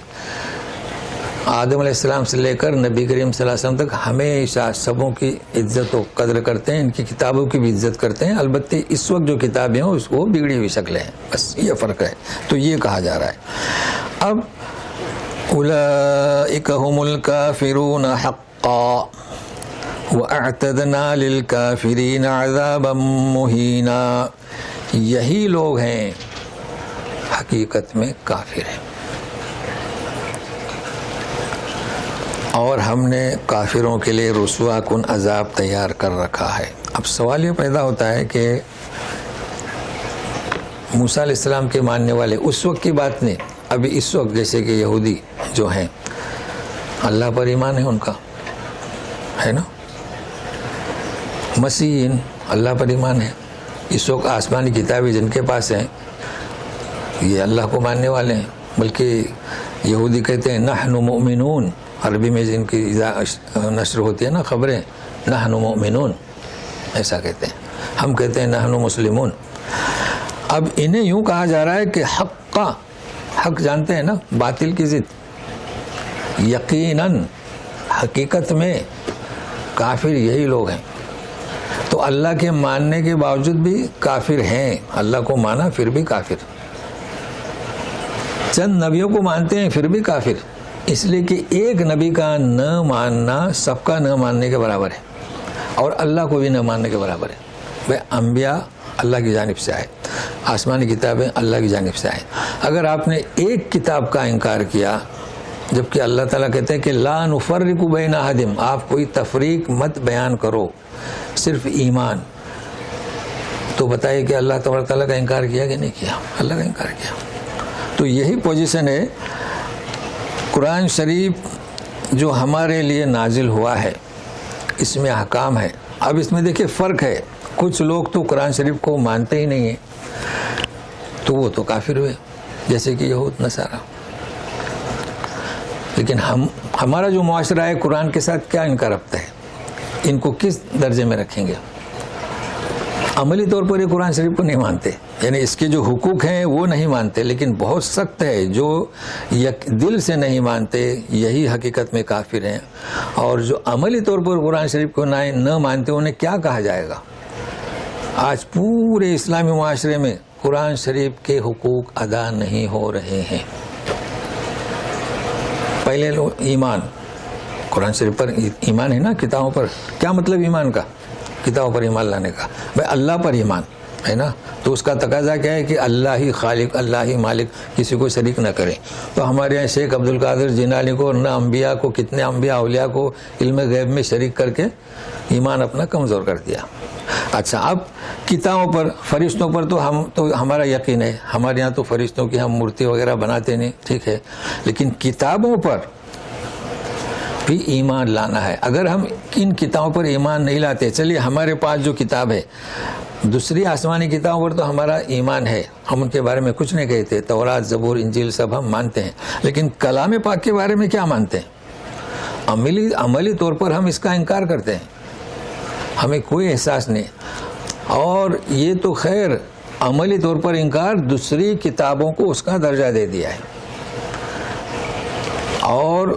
آدم علیہ السلام سے لے کر نبی کریم صلی اللہ علیہ وسلم تک ہمیشہ سبوں کی عزت و قدر کرتے ہیں، ان کی کتابوں کی بھی عزت کرتے ہیں. البتہ اس وقت جو کتابیں ہیں اس کو بگڑی ہوئی شکلیں ہیں، بس یہ فرق ہے. تو یہ کہا جا رہا ہے. اب اولئک هم الکافرون حقا وَأَعْتَدْنَا لِلْكَافِرِينَ عَذَابًا مُهِينًا. یہی لوگ ہیں حقیقت میں کافر ہیں، اور ہم نے کافروں کے لیے رسوا کن عذاب تیار کر رکھا ہے. اب سوال یہ پیدا ہوتا ہے کہ موسیٰ علیہ السلام کے ماننے والے، اس وقت کی بات نہیں، ابھی اس وقت جیسے کہ یہودی جو ہیں اللہ پر ایمان ہے ان کا، ہے نا. مسیحین اللہ پر ایمان ہے. اس وقت آسمانی کتابیں جن کے پاس ہیں یہ اللہ کو ماننے والے ہیں. بلکہ یہودی کہتے ہیں نحن مؤمنون، عربی میں جن کی نشر ہوتی ہے نا خبریں، نحن مؤمنون ایسا کہتے ہیں، ہم کہتے ہیں نحن مسلمون۔ اب انہیں یوں کہا جا رہا ہے کہ حق جانتے ہیں نا، باطل کی ضد، یقیناً حقیقت میں کافر یہی لوگ ہیں۔ تو اللہ کے ماننے کے باوجود بھی کافر ہیں، اللہ کو مانا پھر بھی کافر، چند نبیوں کو مانتے ہیں پھر بھی کافر، اس لیے کہ ایک نبی کا نہ ماننا سب کا نہ ماننے کے برابر ہے، اور اللہ کو بھی نہ ماننے کے برابر ہے۔ بھائی انبیاء اللہ کی جانب سے آئے، آسمانی کتابیں اللہ کی جانب سے آئے، اگر آپ نے ایک کتاب کا انکار کیا، جبکہ اللہ تعالیٰ کہتے ہیں کہ لا نفرق بین احد، آپ کوئی تفریق مت بیان کرو، صرف ایمان، تو بتائیے کہ اللہ تبارک تعالیٰ کا انکار کیا کہ نہیں کیا؟ اللہ کا انکار کیا۔ تو یہی پوزیشن ہے قرآن شریف جو ہمارے لیے نازل ہوا ہے، اس میں احکام ہے۔ اب اس میں دیکھیں فرق ہے، کچھ لوگ تو قرآن شریف کو مانتے ہی نہیں ہیں، تو وہ تو کافر ہوئے، جیسے کہ یہود نصارہ۔ لیکن ہمارا جو معاشرہ ہے قرآن کے ساتھ کیا ان کا ربط ہے؟ ان کو کس درجے میں رکھیں گے؟ عملی طور پر یہ قرآن شریف کو نہیں مانتے، یعنی اس کے جو حقوق ہیں وہ نہیں مانتے، لیکن بہت سخت ہے، جو دل سے نہیں مانتے یہی حقیقت میں کافر ہیں، اور جو عملی طور پر قرآن شریف کو نہ مانتے انہیں کیا کہا جائے گا؟ آج پورے اسلامی معاشرے میں قرآن شریف کے حقوق ادا نہیں ہو رہے ہیں۔ پہلے ایمان، قرآن شریف پر ایمان ہے نا، کتابوں پر، کیا مطلب ایمان کا؟ کتابوں پر ایمان لانے کا، بھائی اللہ پر ایمان ہے نا، تو اس کا تقاضا کیا ہے کہ اللہ ہی خالق، اللہ ہی مالک، کسی کو شریک نہ کرے۔ تو ہمارے یہاں شیخ عبد القادر جیلانی کو، نہ انبیاء کو، کتنے انبیاء اولیاء کو علم غیب میں شریک کر کے ایمان اپنا کمزور کر دیا۔ اچھا، اب کتابوں پر، فرشتوں پر تو ہمارا یقین ہے، ہمارے یہاں تو فرشتوں کی ہم مورتی وغیرہ بناتے نہیں، ٹھیک ہے، لیکن کتابوں پر بھی ایمان لانا ہے۔ اگر ہم ان کتابوں پر ایمان نہیں لاتے، چلیے ہمارے پاس جو کتاب ہے، دوسری آسمانی کتابوں پر تو ہمارا ایمان ہے، ہم ان کے بارے میں کچھ نہیں کہتے، تورات، زبور، انجیل سب ہم مانتے ہیں، لیکن کلام پاک کے بارے میں کیا مانتے ہیں؟ عملی طور پر ہم اس کا انکار کرتے ہیں، ہمیں کوئی احساس نہیں۔ اور یہ تو خیر عملی طور پر انکار، دوسری کتابوں کو اس کا درجہ دے دیا ہے، اور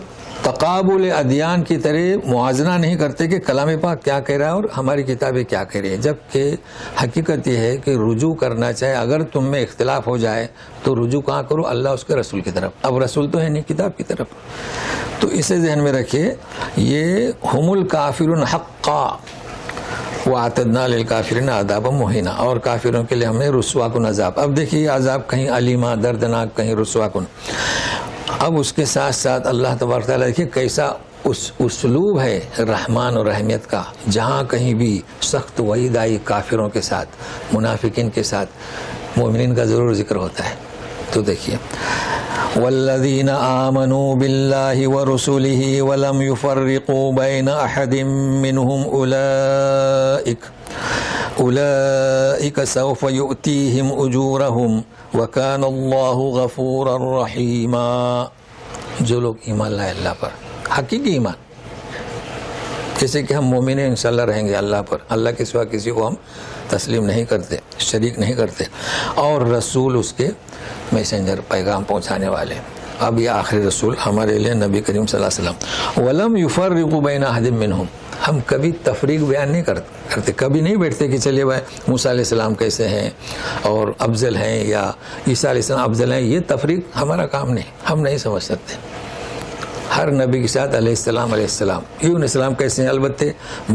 تقابل ادیان کی طرح موازنہ نہیں کرتے کہ کلام پاک کیا کہہ رہا ہے اور ہماری کتابیں کیا کہہ رہی ہیں، جبکہ حقیقت یہ ہے کہ رجوع کرنا چاہے، اگر تم میں اختلاف ہو جائے تو رجوع کہاں کرو؟ اللہ اس کے رسول کی طرف، اب رسول تو ہے نہیں، کتاب کی طرف۔ تو اسے ذہن میں رکھیے، یہ ہم الکافرون حقا وَأَعْتَدْنَا لِلْكَافِرِينَ عَذَابًا مُهِينًا، اور کافروں کے لیے ہم نے رسوا کن عذاب۔ اب دیکھیے عذاب کہیں علیمہ دردناک، کہیں رسوا کن۔ اب اس کے ساتھ ساتھ اللہ تبارک تعالیٰ دیکھیے کیسا اسلوب ہے رحمان اور رحمیت کا، جہاں کہیں بھی سخت وعید آئی کافروں کے ساتھ، منافقین کے ساتھ، مومنین کا ضرور ذکر ہوتا ہے۔ تو دیکھیے والذین آمنوا باللہ ورسلہ ولم یفرقوا بین احد منہم اولئک سوف یؤتیہم اجورہم وکان اللہ غفورا رحیما۔ جو لوگ ایمان لائے اللہ پر، حقیقی ایمان، جیسے کہ ہم مومن ہیں، انشاءاللہ رہیں گے اللہ پر، اللہ کے سوا کسی کو ہم تسلیم نہیں کرتے، شریک نہیں کرتے، اور رسول اس کے میسنجر، پیغام پہنچانے والے۔ اب یہ آخری رسول ہمارے لیے نبی کریم صلی اللہ علیہ وسلم۔ وَلَمْ يُفَرِّقُ بَيْنَ أَحَدٍ مِّنْهُمْ، ہم کبھی تفریق بیان نہیں کرتے، کبھی نہیں بیٹھتے کہ چلیے بھائی موسیٰ علیہ السلام کیسے ہیں اور افضل ہیں یا عیسیٰ علیہ السلام افضل ہیں، یہ تفریق ہمارا کام نہیں، ہم نہیں سمجھ سکتے۔ ہر نبی کے ساتھ علیہ السلام علیہ السلام کیسے ہیں؟ البتہ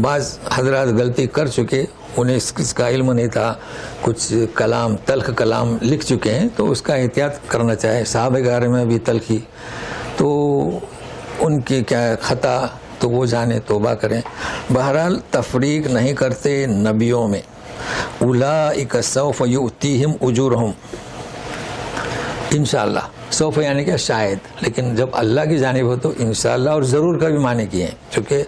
بعض حضرات غلطی کر چکے، انہیں اس کا علم نہیں تھا، کچھ کلام تلخ کلام لکھ چکے ہیں، تو اس کا احتیاط کرنا چاہے۔ صحابہ کے میں بھی تلخی، تو ان کی کیا خطا تو وہ جانے، توبہ کریں۔ بہرحال تفریق نہیں کرتے نبیوں میں۔ اولئک سوف یؤتیہم اجورہم، انشاءاللہ، سوف یعنی کہ شاید، لیکن جب اللہ کی جانب ہو تو انشاءاللہ اور ضرور کا بھی معنی کیے ہیں، چونکہ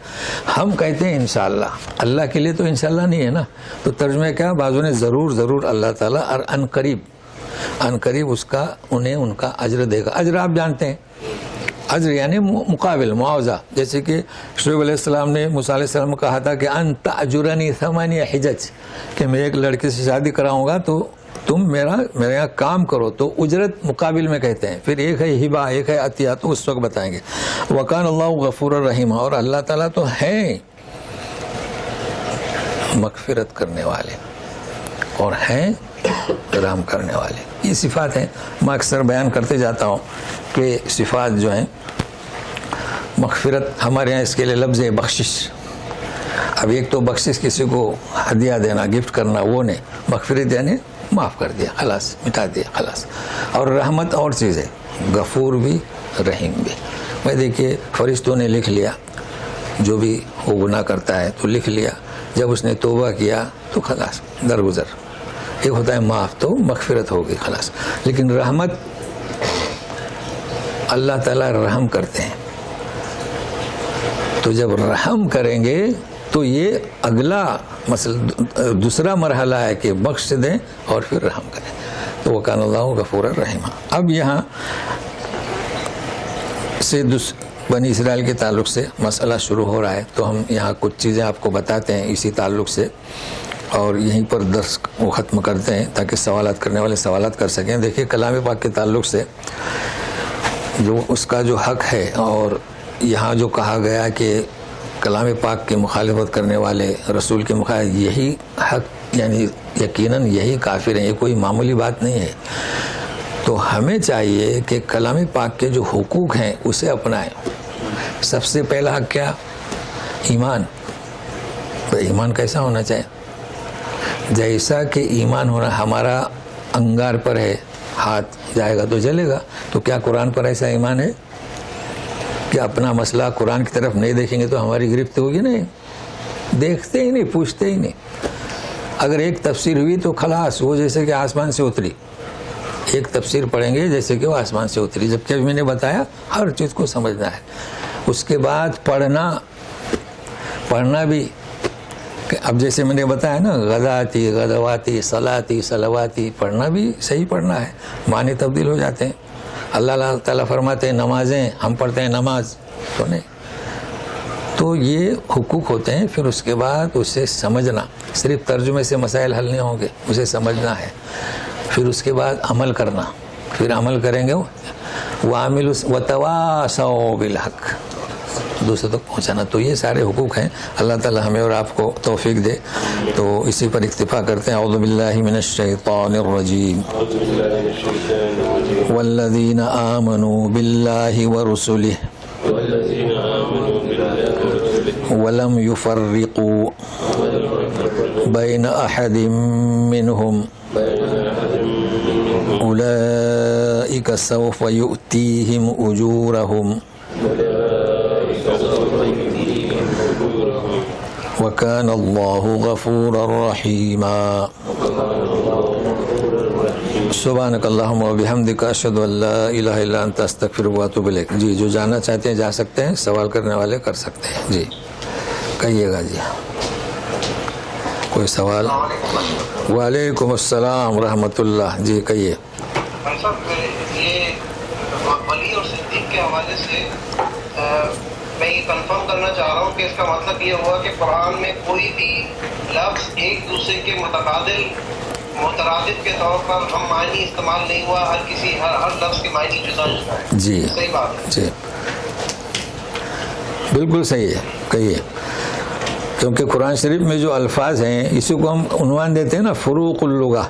ہم کہتے ہیں انشاءاللہ، اللہ کے لیے تو انشاءاللہ نہیں ہے نا، تو ترجمہ کیا بعضوں نے ضرور اللہ تعالیٰ، اور ان قریب اس کا انہیں ان کا اجر دے گا۔ اجر آپ جانتے ہیں، اجر یعنی مقابل، معاوضہ. جیسے کہ شعیب علیہ السلام نے موسیٰ علیہ السلام کو کہا تھا کہ انت اجرنی ثمانیہ حجج، کہ میں ایک لڑکے سے شادی کراؤں گا تو تم میرے یہاں کام کرو. تو اجرت مقابل میں کہتے ہیں. پھر ایک ہے ہبہ، ایک ہے عطیہ، تو اس وقت بتائیں گے. وکان اللہ غفور الرحیم، اور اللہ تعالیٰ تو ہیں مغفرت کرنے والے اور ہیں رحم کرنے والے. یہ صفات ہیں. میں اکثر بیان کرتے جاتا ہوں کہ صفات جو ہیں، مغفرت ہمارے یہاں اس کے لیے لفظ ہے بخشش. اب ایک تو بخشش کسی کو ہدیہ دینا، گفٹ کرنا، وہ نہیں. مغفرت یعنی معاف کر دیا، خلاص، مٹا دیا، خلاص. اور رحمت اور چیز ہے، غفور بھی رحیم بھی. میں دیکھیے فرشتوں نے لکھ لیا جو بھی وہ گناہ کرتا ہے تو لکھ لیا. جب اس نے توبہ کیا تو خلاص درگزر. ایک ہوتا ہے معاف، تو مغفرت ہوگی، خلاص. لیکن رحمت، اللہ تعالیٰ رحم کرتے ہیں. تو جب رحم کریں گے تو یہ اگلا مسئلہ، دوسرا مرحلہ ہے کہ بخش دیں اور پھر رحم کریں. تو وکان اللہ غفور الرحیم. اب یہاں سے بنی اسرائیل کے تعلق سے مسئلہ شروع ہو رہا ہے. تو ہم یہاں کچھ چیزیں آپ کو بتاتے ہیں اسی تعلق سے، اور یہیں پر درس کو ختم کرتے ہیں تاکہ سوالات کرنے والے سوالات کر سکیں. دیکھیے کلام پاک کے تعلق سے جو اس کا جو حق ہے، اور یہاں جو کہا گیا کہ کلام پاک کی مخالفت کرنے والے رسول کے مخالف، یہی حق یعنی یقیناً یہی کافر ہیں. یہ کوئی معمولی بات نہیں ہے. تو ہمیں چاہیے کہ کلام پاک کے جو حقوق ہیں اسے اپنائیں. سب سے پہلا حق کیا؟ ایمان. تو ایمان کیسا ہونا چاہیے؟ جیسا کہ ایمان ہونا ہمارا انگار پر ہے، ہاتھ جائے گا تو جلے گا. تو کیا قرآن پر ایسا ایمان ہے کہ اپنا مسئلہ قرآن کی طرف نہیں دیکھیں گے تو ہماری گرفت ہوگی؟ نہیں، دیکھتے ہی نہیں، پوچھتے ہی نہیں. اگر ایک تفسیر ہوئی تو خلاص، وہ جیسے کہ آسمان سے اتری. ایک تفسیر پڑھیں گے جیسے کہ وہ آسمان سے اتری. جبکہ میں نے بتایا ہر چیز کو سمجھنا ہے. اس کے بعد پڑھنا بھی، اب جیسے میں نے بتایا نا، غداتی، غدواتی، صلاتی، صلواتی، پڑھنا بھی صحیح پڑھنا ہے. معنی تبدیل ہو جاتے ہیں. اللہ تعالیٰ فرماتے ہیں نمازیں، ہم پڑھتے ہیں نماز، تو نہیں. تو یہ حقوق ہوتے ہیں. پھر اس کے بعد اسے سمجھنا. صرف ترجمے سے مسائل حل نہیں ہوں گے، اسے سمجھنا ہے. پھر اس کے بعد عمل کرنا. پھر عمل کریں گے وَعَمِلُوا وَتَوَاصَوْا بِالْحَقِّ، دوسرے تک پہنچانا. تو یہ سارے حقوق ہیں. اللہ تعالی ہمیں اور آپ کو توفیق دے. تو اسی پر اکتفا کرتے ہیں. اعوذ باللہ من الشیطان الرجیم. والذین آمنوا باللہ ورسلہ ولم يفرقوا بین احد منہم اولئک سوف یؤتیہم اجورہم وَكَانَ اللَّهُ غَفُورًا رَحِيمًا. سبحانك اللهم وبحمدك أشهد أن لا إله إلا أنت أستغفرك وأتوب إليك. جی جو جاننا چاہتے ہیں جا سکتے ہیں، سوال کرنے والے کر سکتے ہیں. جی کہیے گا. جی کوئی سوال؟ وعلیکم السلام ورحمۃ اللہ. جی کہیے. یہ ولی اور صدیق کے حوالے سے میں یہ کنفرم کرنا چاہ رہا ہوں کہ اس کا مطلب یہ ہوا کہ قرآن میں کوئی بھی لفظ ایک دوسرے کے مترادف کے طور پر ہم معنی استعمال نہیں ہوا. ہر لفظ کے معنی جدا جدا ہے. جی صحیح بات ہے. جی بالکل صحیح ہے. کہیے. کیونکہ قرآن شریف میں جو الفاظ ہیں اسی کو ہم عنوان دیتے ہیں نا، فروق اللغہ.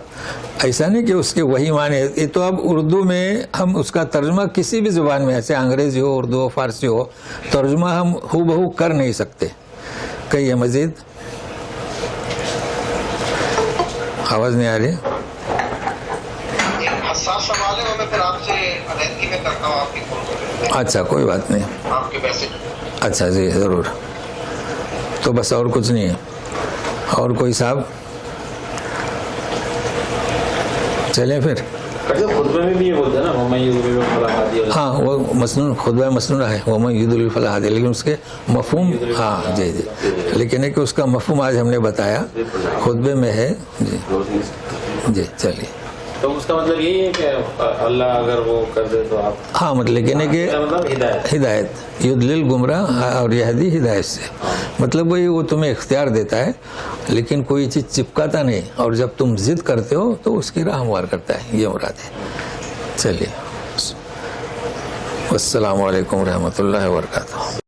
ایسا نہیں کہ اس کے وہی معنی ہے. یہ تو اب اردو میں ہم اس کا ترجمہ کسی بھی زبان میں، ایسے انگریزی ہو، اردو ہو، فارسی ہو، ترجمہ ہم ہو بہو کر نہیں سکتے. کہیے مزید. آواز نہیں آ رہی. ایک حساس سوال ہے، میں پھر آپ سے علیحدگی میں کرتا ہوں آپ کی فون. اچھا کوئی بات نہیں. آپ کے میسج. اچھا جی ضرور. تو بس اور کچھ نہیں ہے. اور کوئی صاحب؟ چلیں پھر. خطبے میں بھی یہ بولتے ہیں نا وَمَن يُضْلِلْ فَلَا هَادِيَ لَهُ. ہاں وہ مسنون، خطبہ مسنون ہے وَمَن يُضْلِلْ فَلَا هَادِيَ لَهُ، لیکن اس کے مفہوم ہاں جی جی، لیکن ہے کہ اس کا مفہوم آج ہم نے بتایا خطبے میں ہے. جی جی چلیے. تو اس کا مطلب یہی ہے کہ اللہ اگر وہ کر دے تو آپ ہاں مطلب کہنے کہ مطلب ہدایت یضلل گمراہ اور یہدی ہدایت سے مطلب وہی وہ تمہیں اختیار دیتا ہے لیکن کوئی چیز چپکاتا نہیں اور جب تم ضد کرتے ہو تو اس کی راہ ہموار کرتا ہے، یہ مراد ہے۔ چلیے، السلام علیکم ورحمۃ اللہ وبرکاتہ۔